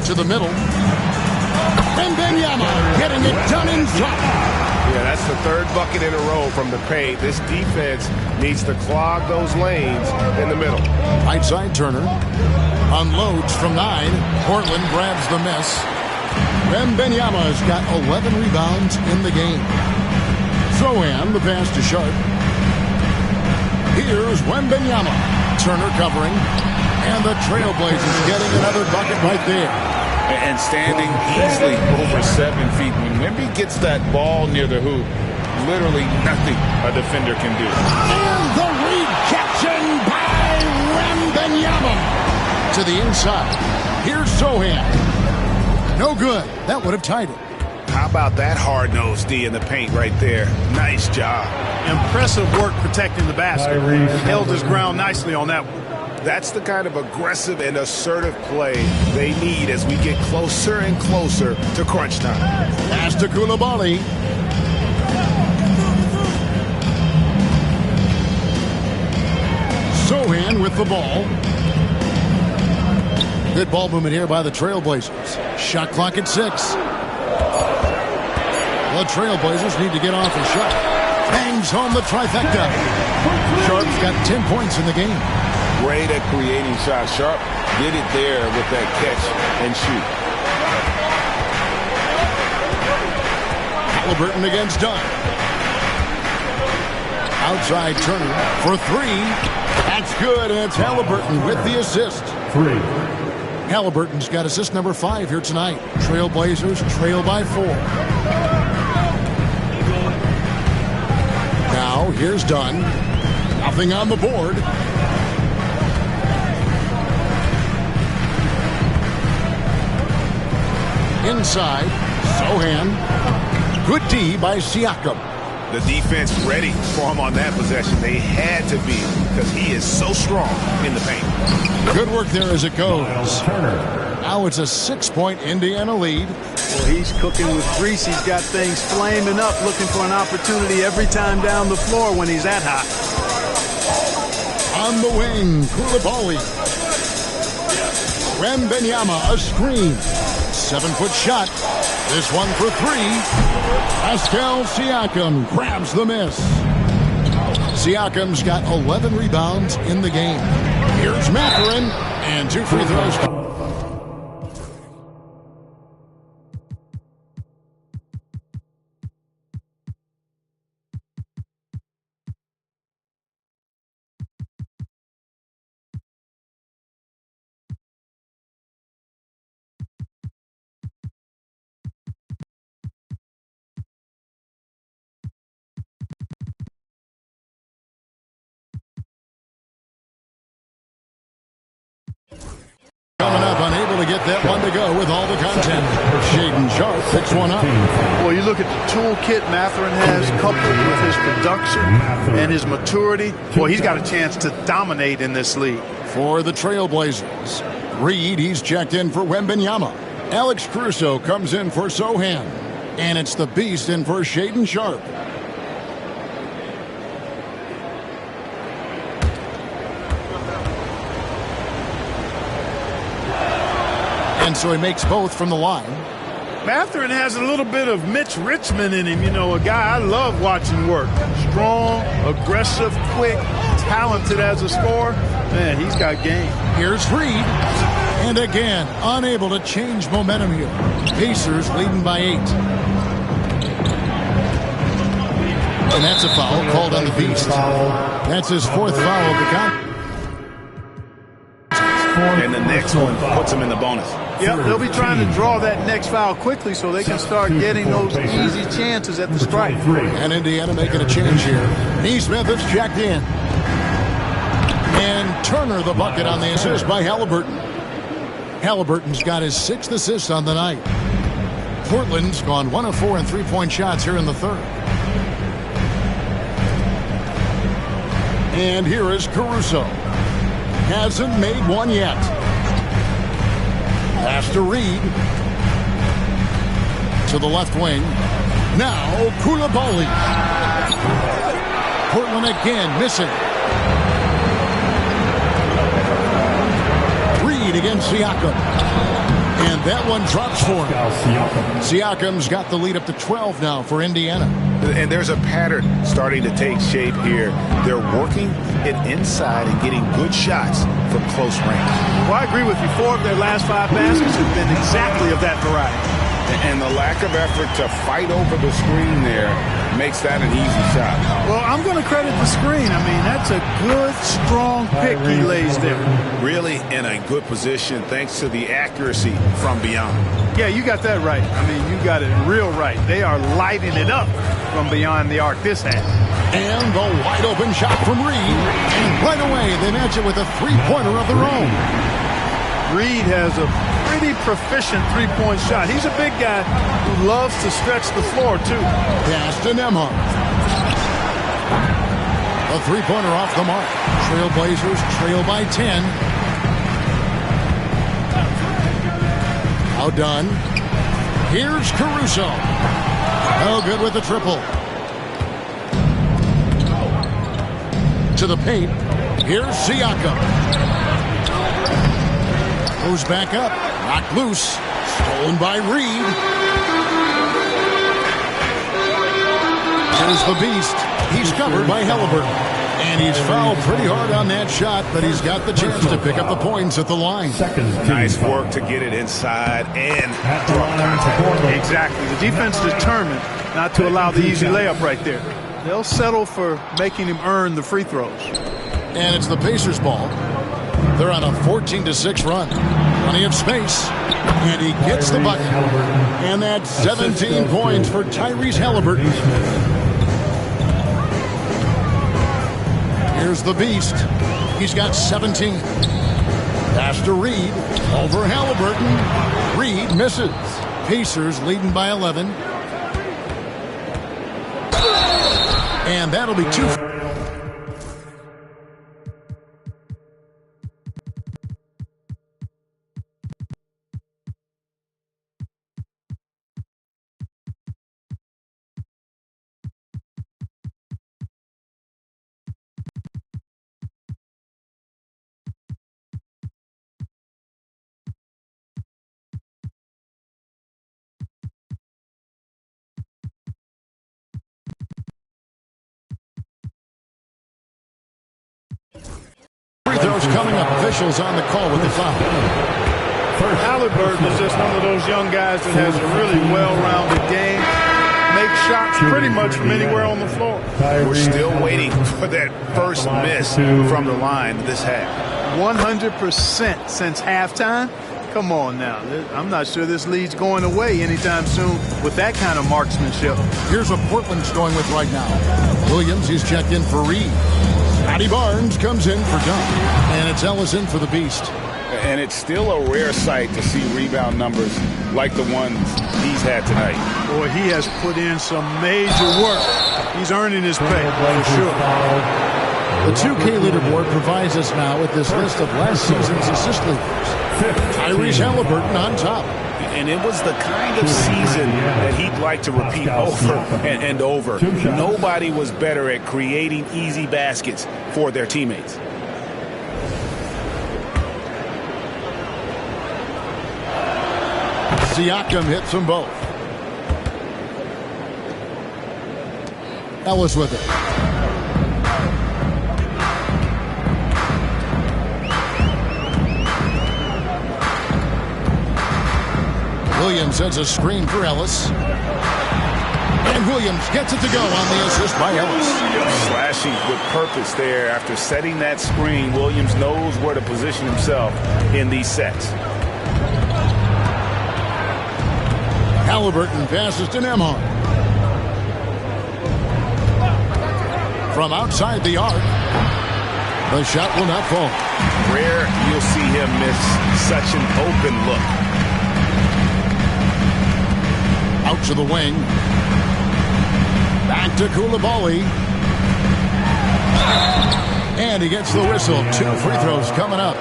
To the middle. Wembanyama getting it done inside. Yeah, that's the 3rd bucket in a row from the paint. This defense needs to clog those lanes in the middle. Right side Turner. Unloads from 9. Portland grabs the miss. Wembanyama's got 11 rebounds in the game. Sohan, the pass to Sharp. Here's Wembanyama. Turner covering. And the Trailblazers getting another bucket right there. And standing easily over 7 feet. When Wemby gets that ball near the hoop, literally nothing a defender can do. And the rejection by Wembanyama. To the inside. Here's Sohan. No good. That would have tied it. How about that hard-nosed D in the paint right there? Nice job. Impressive work protecting the basket. Held his ground nicely on that one. That's the kind of aggressive and assertive play they need as we get closer and closer to crunch time. Pass to Koulibaly. Sohan with the ball. Good ball movement here by the Trailblazers. Shot clock at 6. The Trailblazers need to get off a shot. Bangs home the trifecta. Sharp's got 10 points in the game. Great at creating shots. Sharp did it there with that catch and shoot. Halliburton against Dunn. Outside Turner for three. That's good, and it's Halliburton with the assist. Halliburton's got assist number 5 here tonight. Trailblazers trail by 4. Now, here's Dunn. Nothing on the board. Inside, Sohan. Good D by Siakam. The defense ready for him on that possession. They had to be because he is so strong in the paint. Good work there as it goes. Now it's a 6-point Indiana lead. Well, he's cooking with grease. He's got things flaming up, looking for an opportunity every time down the floor when he's that hot. On the wing, Koulibaly. Wembanyama, a screen. 7-foot shot. This one for 3. Pascal Siakam grabs the miss. Siakam's got 11 rebounds in the game. Here's Mathurin, and 2 free throws. Coming up, unable to get that one to go with all the content. Shaedon Sharpe picks one up. Well, you look at the toolkit Mathurin has, coupled with his production and his maturity. Well, he's got a chance to dominate in this league. For the Trailblazers, Reed, he's checked in for Wembanyama. Alex Caruso comes in for Sohan. And it's the Beast in for Shaedon Sharpe. And so he makes both from the line. Mathurin has a little bit of Mitch Richmond in him. You know, a guy I love watching work. Strong, aggressive, quick, talented as a scorer. Man, he's got game. Here's Reed. And again, unable to change momentum here. Pacers leading by 8. And that's a foul called on the Beast. That's his 4th foul of the count. And the next one puts him in the bonus. Yep, they'll be trying to draw that next foul quickly so they can start getting those easy chances at the strike. And Indiana making a change here. Neesmith is checked in. And Turner the bucket on the assist by Halliburton. Halliburton's got his 6th assist on the night. Portland's gone 1 of 4 in 3-point shots here in the 3rd. And here is Caruso. Hasn't made one yet. Pass to Reed. To the left wing. Now Koulibaly. Portland again missing. Reed against Siakam. And that one drops for him. Siakam's got the lead up to 12 now for Indiana. And there's a pattern starting to take shape here. They're working it inside and getting good shots from close range. Well, I agree with you. 4 of their last 5 baskets have been exactly of that variety. And the lack of effort to fight over the screen there makes that an easy shot. Well, I'm going to credit the screen. I mean, that's a good, strong pick he lays there. Really in a good position thanks to the accuracy from beyond. Yeah, you got that right. I mean, you got it real right. They are lighting it up from beyond the arc this half. And the wide open shot from Reed. And right away, they match it with a 3-pointer of their own. Reed has a pretty proficient 3-point shot. He's a big guy who loves to stretch the floor, too. Pass to Nembhard. A 3-pointer off the mark. Trailblazers trail by 10. Now done. Here's Caruso. No good with the triple. To the paint. Here's Siakam. Goes back up. Knocked loose. Stolen by Reed. Here's the beast. He's covered by Halliburton. And he's fouled pretty hard on that shot, but he's got the chance to pick up the points at the line. Nice work to get it inside and draw contact. Exactly. The defense determined not to allow the easy layup right there. They'll settle for making him earn the free throws. And it's the Pacers' ball. They're on a 14-6 run. Plenty of space. And he gets the bucket. And that's 17 points for Tyrese Halliburton. Here's the beast. He's got 17. Pass to Reed. Over Halliburton. Reed misses. Pacers leading by 11. And that'll be 2. Free throws coming up. Officials on the call with the foul. Halliburton is just one of those young guys that has a really well-rounded game. Makes shots pretty much from anywhere on the floor. We're still waiting for that first miss from the line this half. 100% since halftime. Come on now. I'm not sure this lead's going away anytime soon with that kind of marksmanship. Here's what Portland's going with right now. Williams, he's checked in for Reed. Scotty Barnes comes in for Dunn. And it's Ellis in for the Beast. And it's still a rare sight to see rebound numbers like the ones he's had tonight. Boy, he has put in some major work. He's earning his pay, for sure. The 2K leaderboard provides us now with this list of last season's assist leaders. Tyrese Halliburton on top. And it was the kind of season that he'd like to repeat over and over. Nobody was better at creating easy baskets for their teammates. Siakam hits them both. Ellis with it. Williams sends a screen for Ellis. And Williams gets it to go on the assist by Ellis. Slashing with purpose there. After setting that screen, Williams knows where to position himself in these sets. Halliburton passes to Nembhard. From outside the arc, the shot will not fall. Rare you'll see him miss such an open look. Out to the wing. Back to Koulibaly. And he gets the whistle. 2 free throws coming up.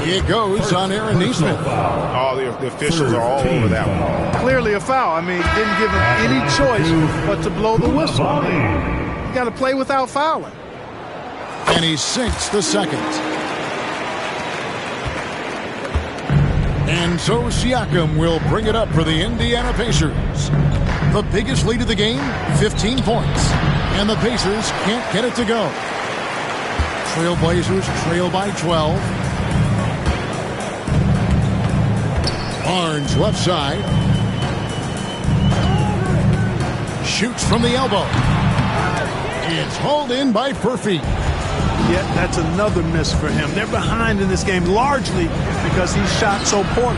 It goes on Aaron Nesmith. All the officials are all over that one. Clearly a foul. I mean, didn't give him any choice but to blow the whistle. You got to play without fouling. And he sinks the second. And so Siakam will bring it up for the Indiana Pacers. The biggest lead of the game, 15 points. And the Pacers can't get it to go. Trailblazers trail by 12. Barnes left side. Shoots from the elbow. It's hauled in by Furphy. Yet that's another miss for him. They're behind in this game largely because he shot so poorly.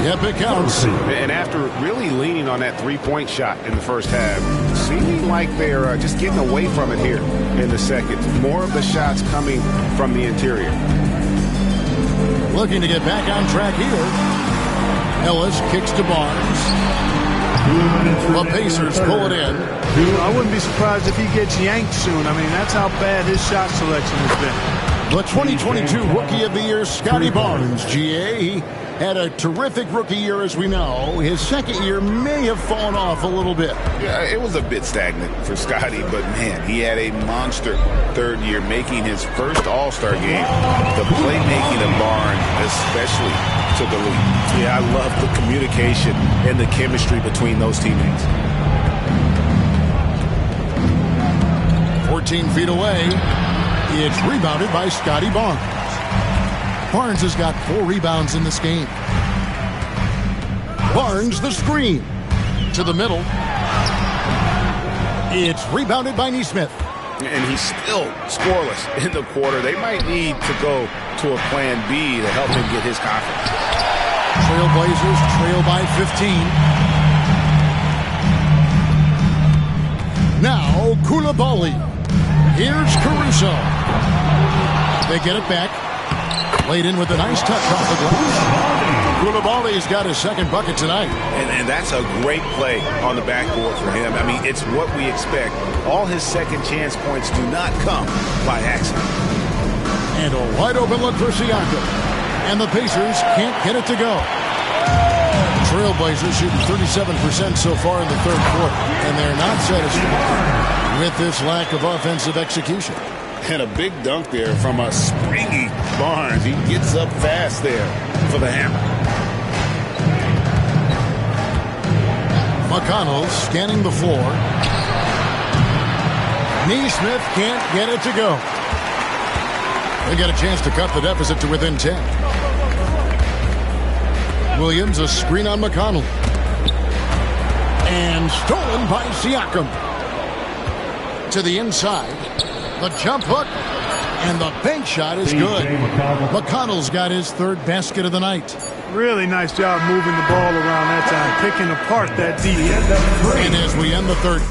Yep, it counts. And after really leaning on that three-point shot in the first half, seeming like they're just getting away from it here in the second. More of the shots coming from the interior. Looking to get back on track here. Ellis kicks to Barnes. The Pacers pull it in. I wouldn't be surprised if he gets yanked soon. I mean, that's how bad his shot selection has been. The 2022 Rookie of the Year, Scotty Barnes, GA. He had a terrific rookie year, as we know. His second year may have fallen off a little bit. Yeah, it was a bit stagnant for Scotty, but man, he had a monster third year, making his first All-Star game. The playmaking of Barnes especially took a lead. Yeah, I love the communication and the chemistry between those teammates. 14 feet away. It's rebounded by Scotty Barnes. Barnes has got 4 rebounds in this game. Barnes the screen. To the middle. It's rebounded by Neesmith. And he's still scoreless in the quarter. They might need to go to a plan B to help him get his confidence. Trailblazers trail by 15. Now Koulibaly. Here's Caruso. They get it back. Laid in with a nice touch off the glass. Koulibaly's got his second bucket tonight. And that's a great play on the backboard for him. I mean, it's what we expect. All his second chance points do not come by accident. And a wide open look for Siakam. And the Pacers can't get it to go. Trailblazers shooting 37% so far in the third quarter. And they're not satisfied with this lack of offensive execution. And a big dunk there from a springy Barnes. He gets up fast there for the hammer. McConnell scanning the floor. Neesmith can't get it to go. They got a chance to cut the deficit to within 10. Williams a screen on McConnell. And stolen by Siakam. To the inside. The jump hook. And the bank shot is good. McConnell's got his third basket of the night. Really nice job moving the ball around that time, picking apart that defense. And as we end the third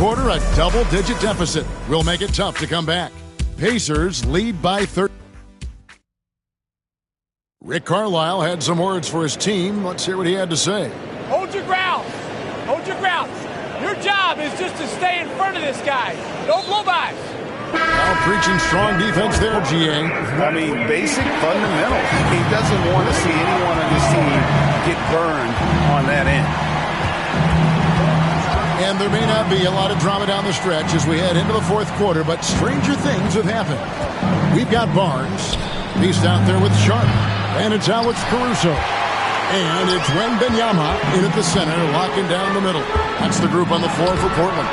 quarter, a double-digit deficit will make it tough to come back. Pacers lead by 30. Rick Carlisle had some words for his team. Let's hear what he had to say. Hold your ground. Hold your ground. Your job is just to stay in front of this guy. Don't blow by. Now preaching strong defense there, GA. I mean, basic fundamentals. He doesn't want to see anyone on his team get burned on that end. And there may not be a lot of drama down the stretch as we head into the fourth quarter, but stranger things have happened. We've got Barnes. He's out there with Sharp. And it's Alex Caruso. And it's Wembanyama in at the center, locking down the middle. That's the group on the floor for Portland.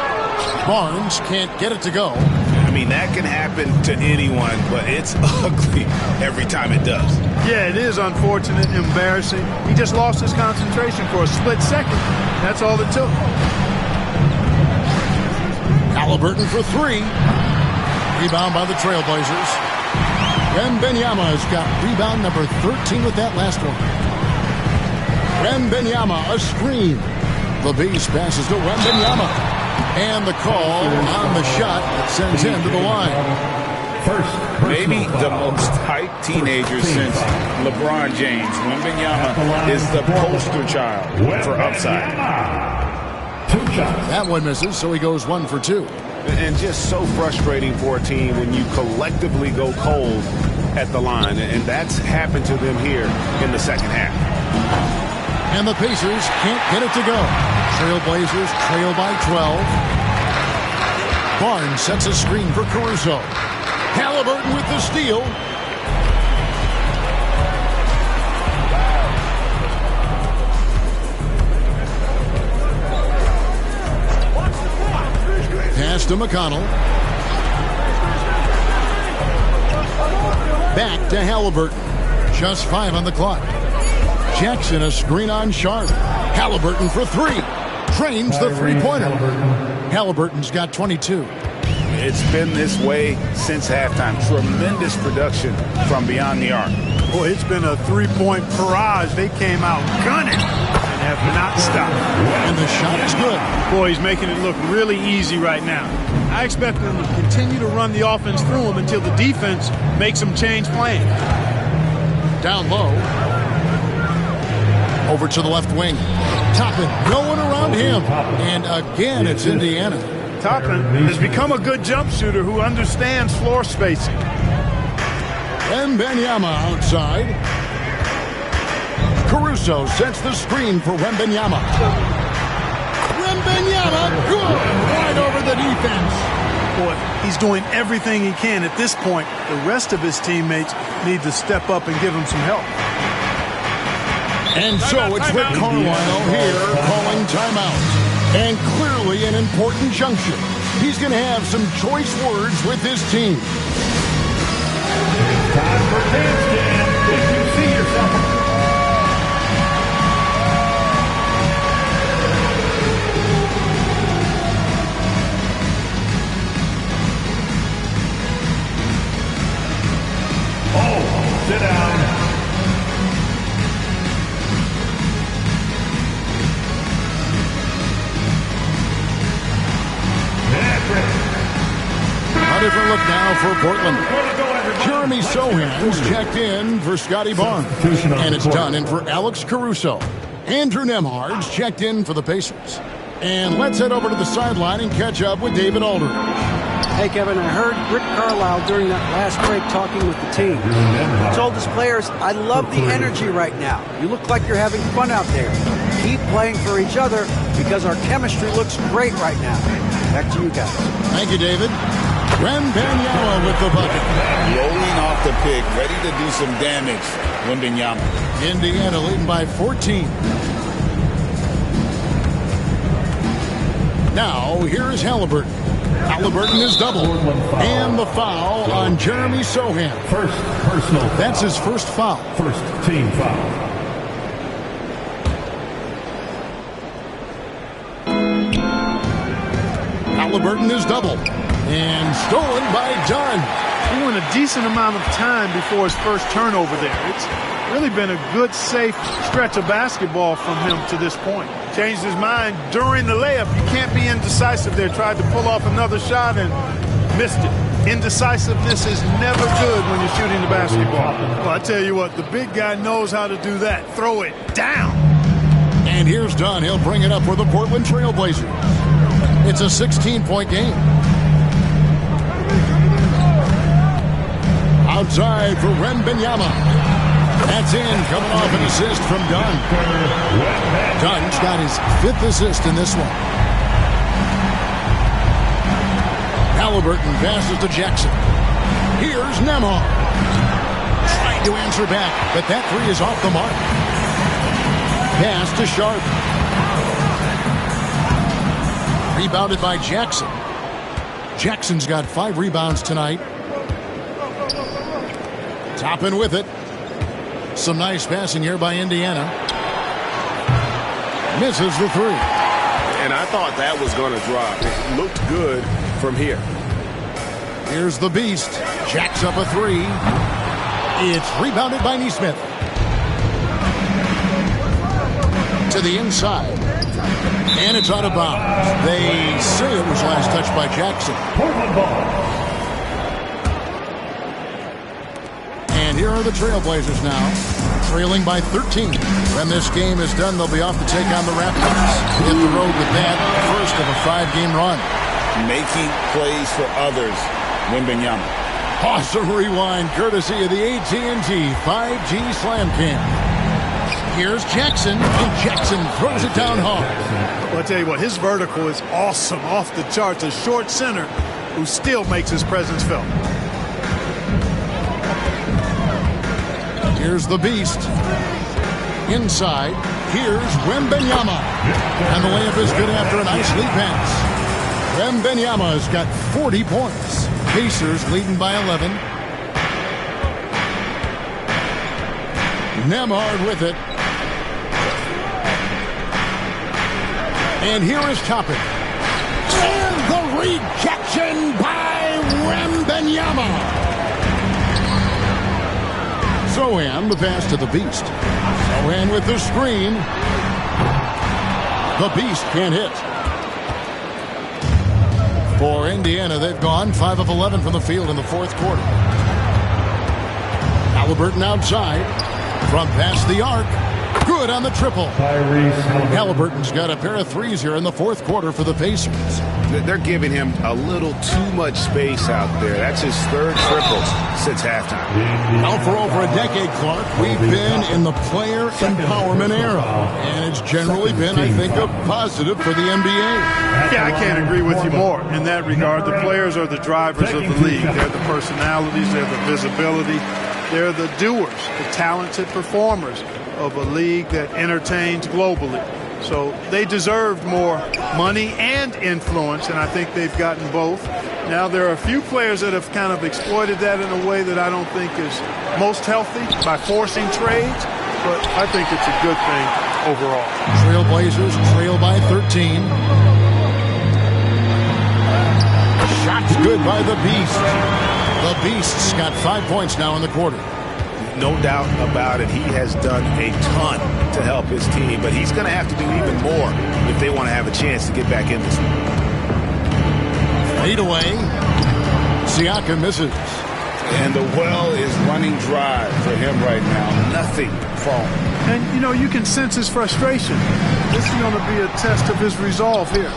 Barnes can't get it to go. I mean, that can happen to anyone, but it's ugly every time it does. Yeah, it is unfortunate and embarrassing. He just lost his concentration for a split second. That's all it took. Halliburton for three. Rebound by the Trailblazers. Wembanyama has got rebound number 13 with that last one. Wembanyama, a screen. The Beast passes to Wembanyama. And the call on the shot that sends him to the line. Maybe the most hyped teenager since LeBron James. Wembanyama is the poster child for upside. That one misses, so he goes 1 for 2. And just so frustrating for a team when you collectively go cold at the line. And that's happened to them here in the second half. And the Pacers can't get it to go. Trailblazers trail by 12. Barnes sets a screen for Caruso. Halliburton with the steal. Pass to McConnell. Back to Halliburton. Just 5 on the clock. Jackson a screen on Sharp. Halliburton for 3. Trains the three-pointer. Halliburton's got 22. It's been this way since halftime. Tremendous production from beyond the arc. Boy, it's been a three-point barrage. They came out gunning and have not stopped. And the shot is good. Boy, he's making it look really easy right now. I expect them to continue to run the offense through him until the defense makes them change plans. Down low. Over to the left wing. Toppin, no one around him. And again, it's Indiana. Toppin has become a good jump shooter who understands floor spacing. Wembanyama outside. Caruso sets the screen for Wembanyama. Wembanyama, good! Right over the defense. Boy, he's doing everything he can at this point. The rest of his teammates need to step up and give him some help. And so it's Rick Carlisle here calling timeout. And clearly an important juncture. He's going to have some choice words with his team. Time for dance jam. If you see yourself. Oh, sit down. A different look now for Portland. Jeremy Sohan's checked in for Scotty Barnes. And it's done in for Alex Caruso. Andrew Nembhard's checked in for the Pacers. And let's head over to the sideline and catch up with David Aldridge. Hey, Kevin, I heard Rick Carlisle during that last break talking with the team. He told his players, I love the energy right now. You look like you're having fun out there. Keep playing for each other because our chemistry looks great right now. Back to you guys. Thank you, David. Wembanyama with the bucket. Rolling off the pick, ready to do some damage. Wembanyama. Indiana leading by 14. Now, here is Halliburton. Halliburton is doubled. And the foul on Jeremy Sohan. First personal foul. That's his first foul. First team foul. Halliburton is doubled. And stolen by Dunn. He went a decent amount of time before his first turnover there. Really been a good, safe stretch of basketball from him to this point. Changed his mind during the layup. You can't be indecisive there. Tried to pull off another shot and missed it. Indecisiveness is never good when you're shooting the basketball. Well, I tell you what, the big guy knows how to do that. Throw it down. And here's Dunn. He'll bring it up for the Portland Trail Blazers. It's a 16-point game. Outside for Wembanyama. That's in, coming off an assist from Dunn. Dunn's got his 5th assist in this one. Halliburton passes to Jackson. Here's Nembhard. Trying to answer back, but that three is off the mark. Pass to Sharp. Rebounded by Jackson. Jackson's got 5 rebounds tonight. Toppin with it. Some nice passing here by Indiana. Misses the three. And I thought that was going to drop. It looked good from here. Here's the Beast. Jacks up a three. It's rebounded by Nesmith. To the inside. And it's out of bounds. They say it was last touched by Jackson. And here are the Trailblazers now, trailing by 13. When this game is done, they'll be off to take on the Raptors. Hit the road with that, first of a 5-game run. Making plays for others, Wembanyama. Awesome rewind, courtesy of the AT&T 5G Slam Cam. Here's Jackson, and Jackson throws it down hard. Well, I'll tell you what, his vertical is awesome, off the charts. A short center who still makes his presence felt. Here's the Beast. Inside, here's Wembanyama. And the layup is good after a nice lead pass. Wembanyama's got 40 points. Pacers leading by 11. Nembhard with it. And here is Toppin. And the rejection by Wembanyama. Sohan, the pass to the Beast. Sohan with the screen. The Beast can't hit. For Indiana, they've gone 5 of 11 from the field in the 4th quarter. Halliburton outside. From past the arc. Good on the triple. Halliburton's got a pair of threes here in the 4th quarter for the Pacers. They're giving him a little too much space out there. That's his 3rd triple since halftime. Now for over a decade, Clark, we've been in the player empowerment era. And it's generally been, I think, a positive for the NBA. Yeah, I can't agree with you more in that regard. The players are the drivers of the league. They're the personalities. They're the visibility. They're the doers, the talented performers of a league that entertains globally. So they deserved more money and influence, and I think they've gotten both. Now, there are a few players that have kind of exploited that in a way that I don't think is most healthy by forcing trades, but I think it's a good thing overall. Trailblazers trail by 13. Shots good by the Beast. The Beast's got 5 points now in the quarter. No doubt about it. He has done a ton to help his team, but he's going to have to do even more if they want to have a chance to get back in this one. Fade away. Siakam misses. And the well is running dry for him right now. Nothing falling. And, you know, you can sense his frustration. This is going to be a test of his resolve here.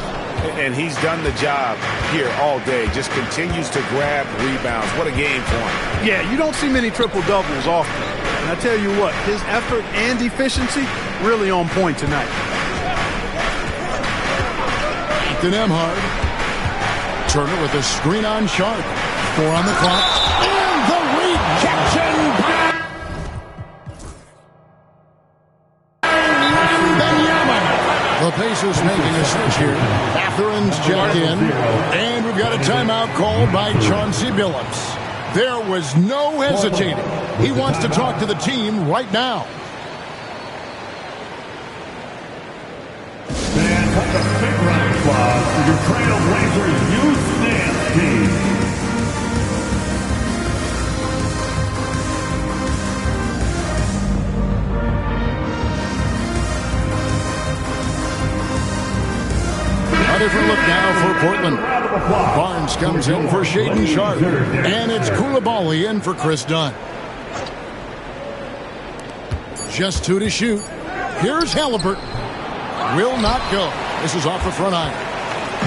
And he's done the job here all day. Just continues to grab rebounds. What a game for him. Yeah, you don't see many triple-doubles often. And I tell you what, his effort and efficiency really on point tonight. To Nembhard. Turner with a screen on Sharp. 4 on the clock. And the rejection by Wembanyama. The Pacers making a switch here. Catherine's checked in. And we've got a timeout called by Chauncey Billups. There was no hesitating. He wants to talk to the team right now. And from the big round of applause for your Trailblazers Youth Dance Team. comes in for Shaden Sharp. And it's Koulibaly in for Chris Dunn. Just 2 to shoot. Here's Halliburton. Will not go. This is off the front iron.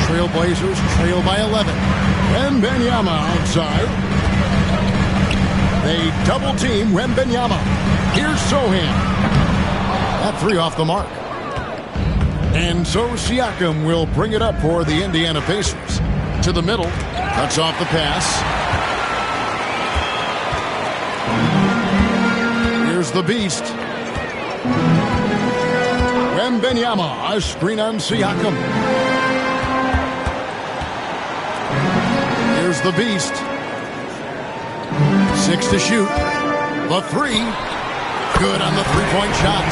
Trailblazers trail by 11. Wembanyama outside. They double team Wembanyama. Here's Sohan. That 3 off the mark. And so Siakam will bring it up for the Indiana Pacers. To the middle. Cuts off the pass. Here's the beast. Wembanyama, a screen on Siakam. Here's the beast. 6 to shoot. The 3. Good on the three-point shot.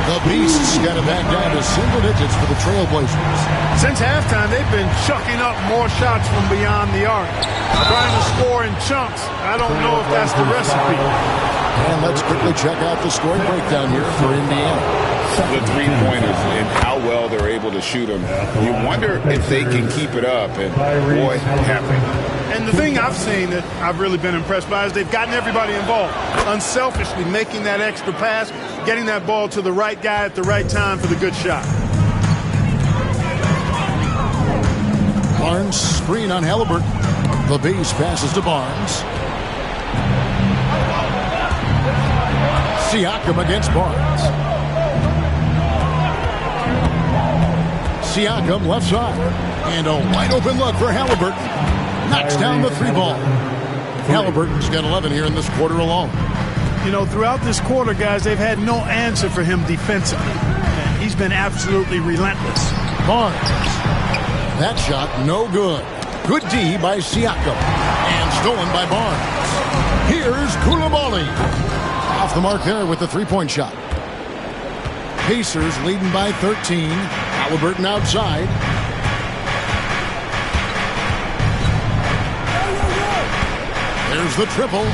The Beasts got it back down to single digits for the Trailblazers. Since halftime, they've been chucking up more shots from beyond the arc. Trying to score in chunks. I don't know if that's the recipe. And let's quickly check out the scoring breakdown here for Indiana. The three-pointers and how well they're able to shoot them. You wonder if they can keep it up. And boy, happen. And the thing I've seen that I've really been impressed by is they've gotten everybody involved. Unselfishly making that extra pass, getting that ball to the right guy at the right time for the good shot. Barnes screen on Halliburton. The Beast passes to Barnes. Siakam against Barnes. Siakam left side. And a wide open look for Halliburton. Knocks down the 3 ball. Halliburton's got 11 here in this quarter alone. You know, throughout this quarter, guys, they've had no answer for him defensively. And he's been absolutely relentless. Barnes. That shot no good. Good D by Siakam. And stolen by Barnes. Here's Koulibaly. Off the mark there with the 3-point shot. Pacers leading by 13. Halliburton outside. There's the triple.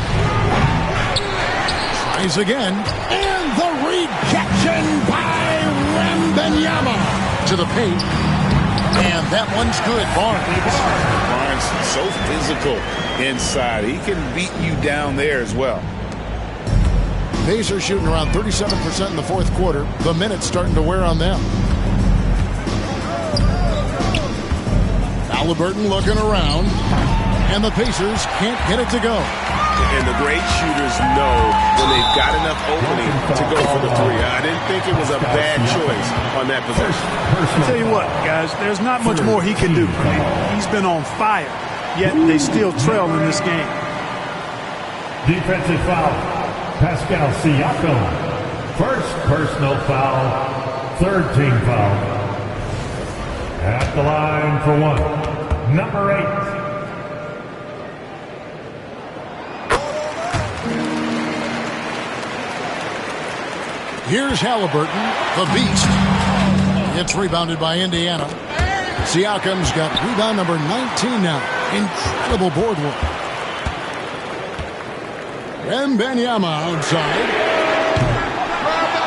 Tries again. And the rejection by Wembanyama. To the paint. And that one's good. Barnes, so physical inside. He can beat you down there as well. Pacers shooting around 37% in the fourth quarter. The minutes starting to wear on them. Halliburton looking around. And the Pacers can't get it to go. And the great shooters know when they've got enough opening to go for the 3. I didn't think it was a bad choice on that possession. I'll tell you what, guys, there's not much more he can do. He's been on fire, yet they still trail in this game. Defensive foul. Pascal Siakam. First personal foul. Third team foul. At the line for 1. Number 8. Here's Halliburton, the beast. It's rebounded by Indiana. Siakam's got rebound number 19 now. Incredible board work. Wembanyama outside.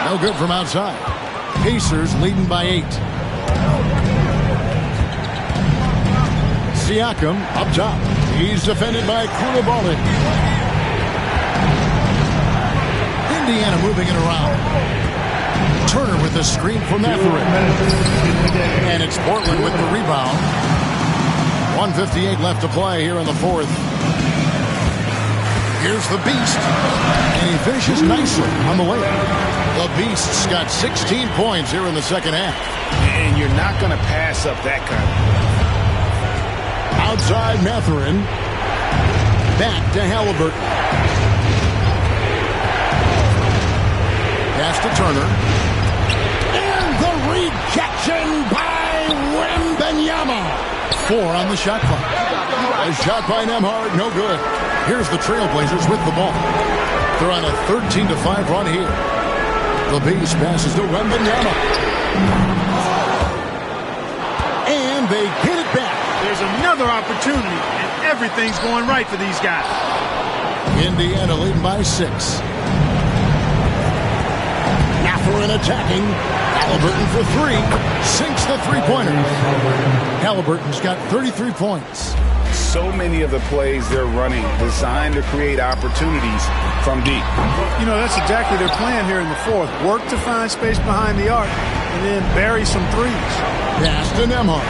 No good from outside. Pacers leading by 8. Siakam up top. He's defended by Koulibaly. Indiana moving it around. Turner with the screen for Mathurin. And it's Portland with the rebound. 1:58 left to play here in the fourth. Here's the Beast. And he finishes nicely on the way. The Beast's got 16 points here in the second half. And you're not going to pass up that kind of. Outside Mathurin. Back to Halliburton. Pass to Turner. And the rejection by Wembanyama. 4 on the shot clock. A shot by Nembhard, no good. Here's the Trailblazers with the ball. They're on a 13-5 run here. The Beast passes to Wembanyama. And they get it back. There's another opportunity, and everything's going right for these guys. Indiana leading by 6. Mathurin attacking. Halliburton for 3. Sinks the three-pointer. Halliburton's got 33 points. So many of the plays they're running designed to create opportunities from deep. You know, that's exactly their plan here in the fourth. Work to find space behind the arc and then bury some threes. Pass to Nembhard.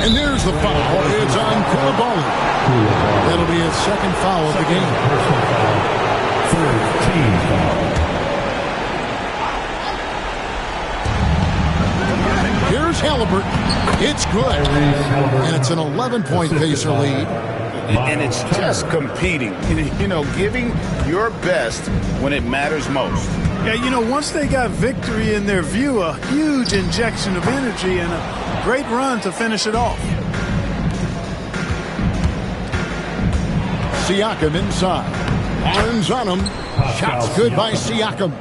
And there's the foul. It's on Koulibaly. That'll be his second foul of the game. Third team foul. Here's Halliburton. It's good. And it's an 11-point Pacer lead. And it's just competing, you know, giving your best when it matters most. Yeah, you know, once they got victory in their view, a huge injection of energy and a great run to finish it off. Siakam inside. Irons on him. Shots good by Siakam.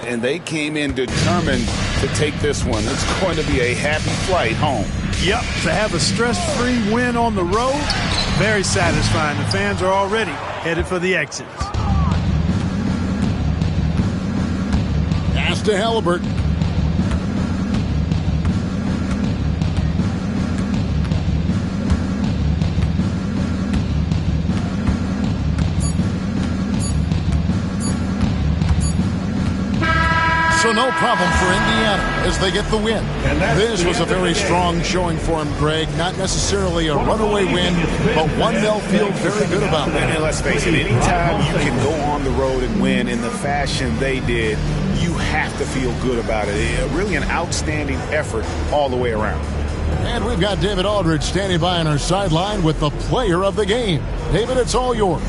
And they came in determined to take this one. It's going to be a happy flight home. Yep, to have a stress-free win on the road, very satisfying. The fans are already headed for the exits. Pass to Halliburton. So no problem for Indiana as they get the win. This was a very strong showing for him, Greg. Not necessarily a runaway win, but one they'll feel very good about. And let's face it, anytime you can go on the road and win in the fashion they did, you have to feel good about it. Really an outstanding effort all the way around. And we've got David Aldridge standing by on our sideline with the player of the game. David, it's all yours.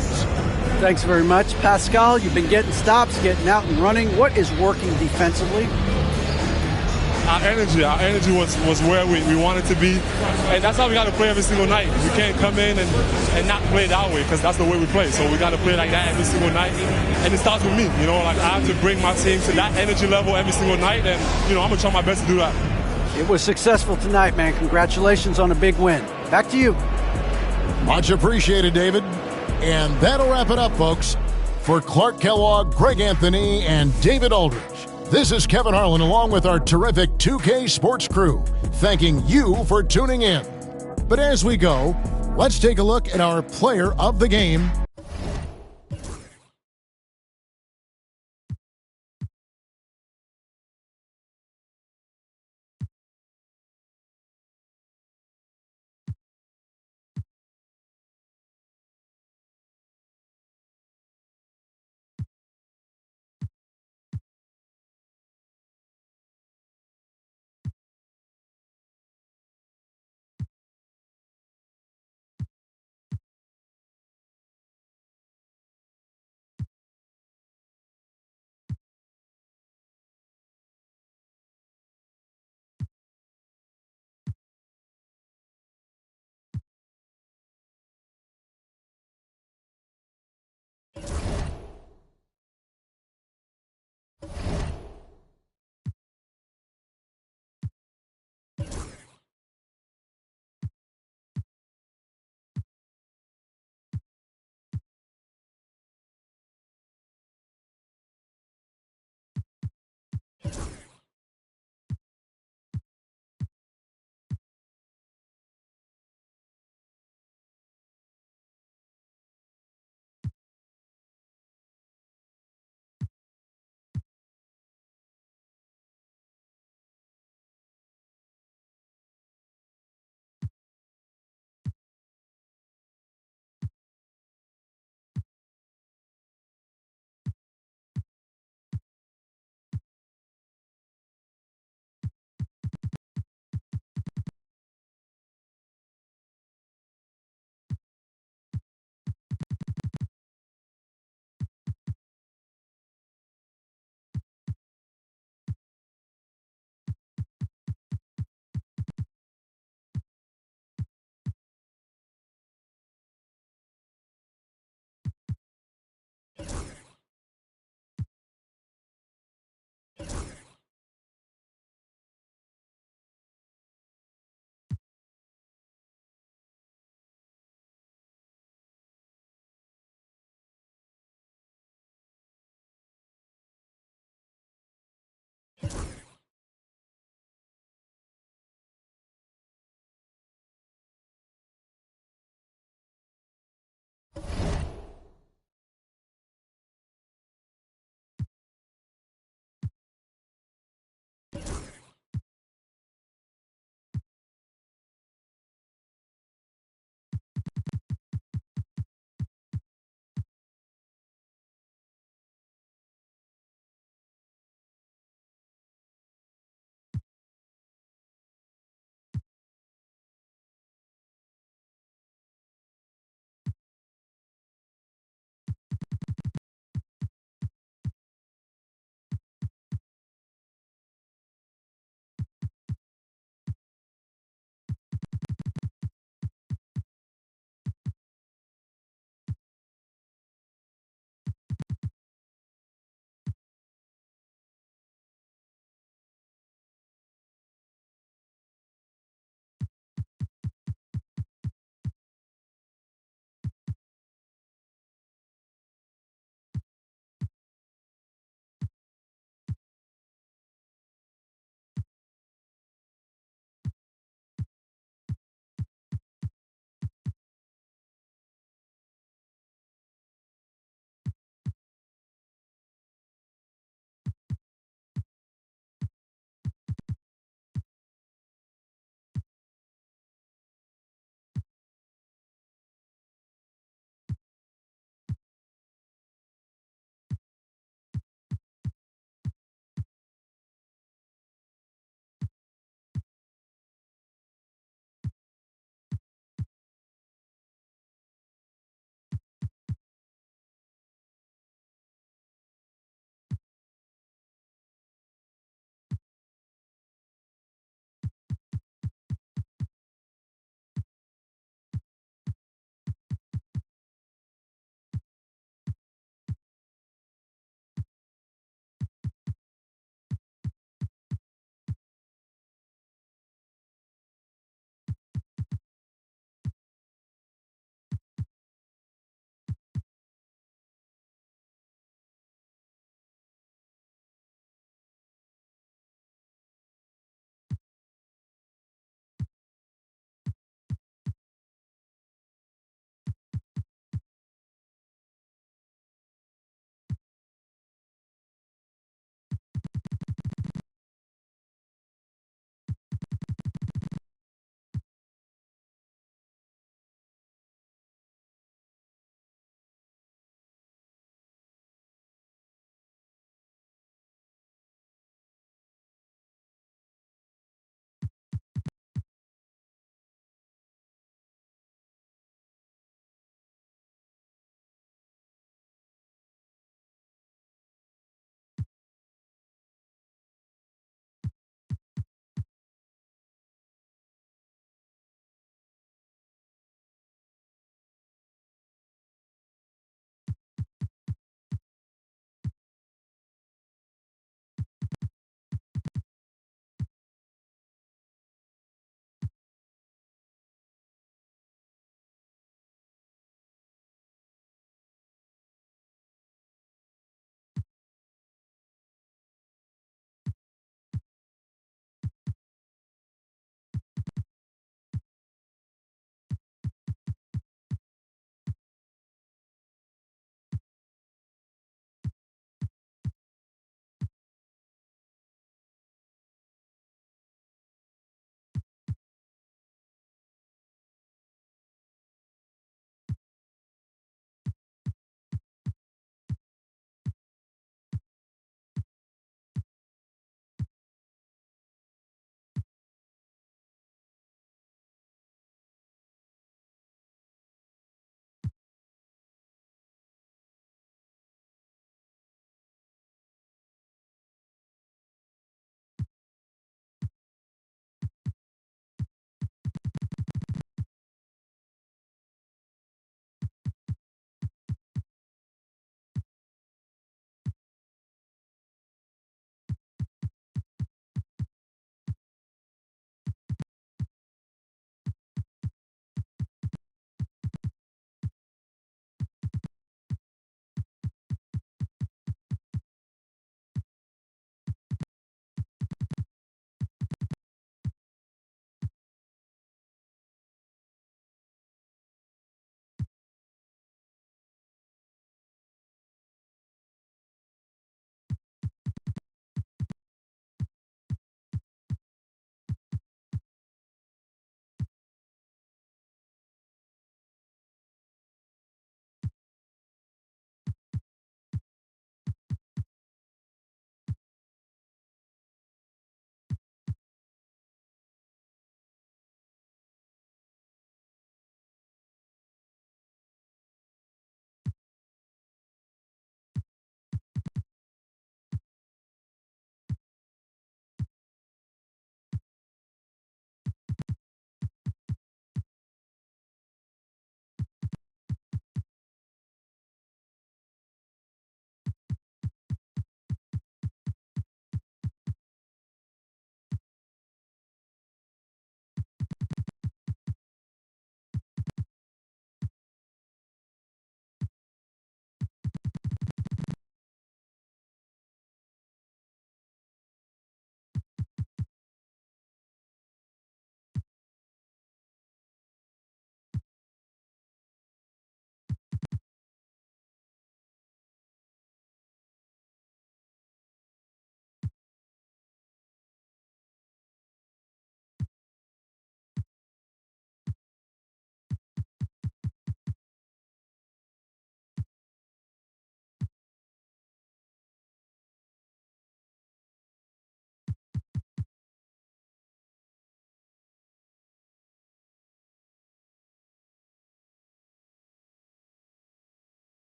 Thanks very much. Pascal, you've been getting stops, getting out and running. What is working defensively? Our energy was where we wanted to be. And that's how we got to play every single night. We can't come in and not play that way because that's the way we play. So we got to play like that every single night. And it starts with me. You know, like I have to bring my team to that energy level every single night. And, you know, I'm going to try my best to do that. It was successful tonight, man. Congratulations on a big win. Back to you. Much appreciated, David. And that'll wrap it up, folks. For Clark Kellogg, Greg Anthony, and David Aldridge, this is Kevin Harlan along with our terrific 2K Sports crew, thanking you for tuning in. But as we go, let's take a look at our player of the game.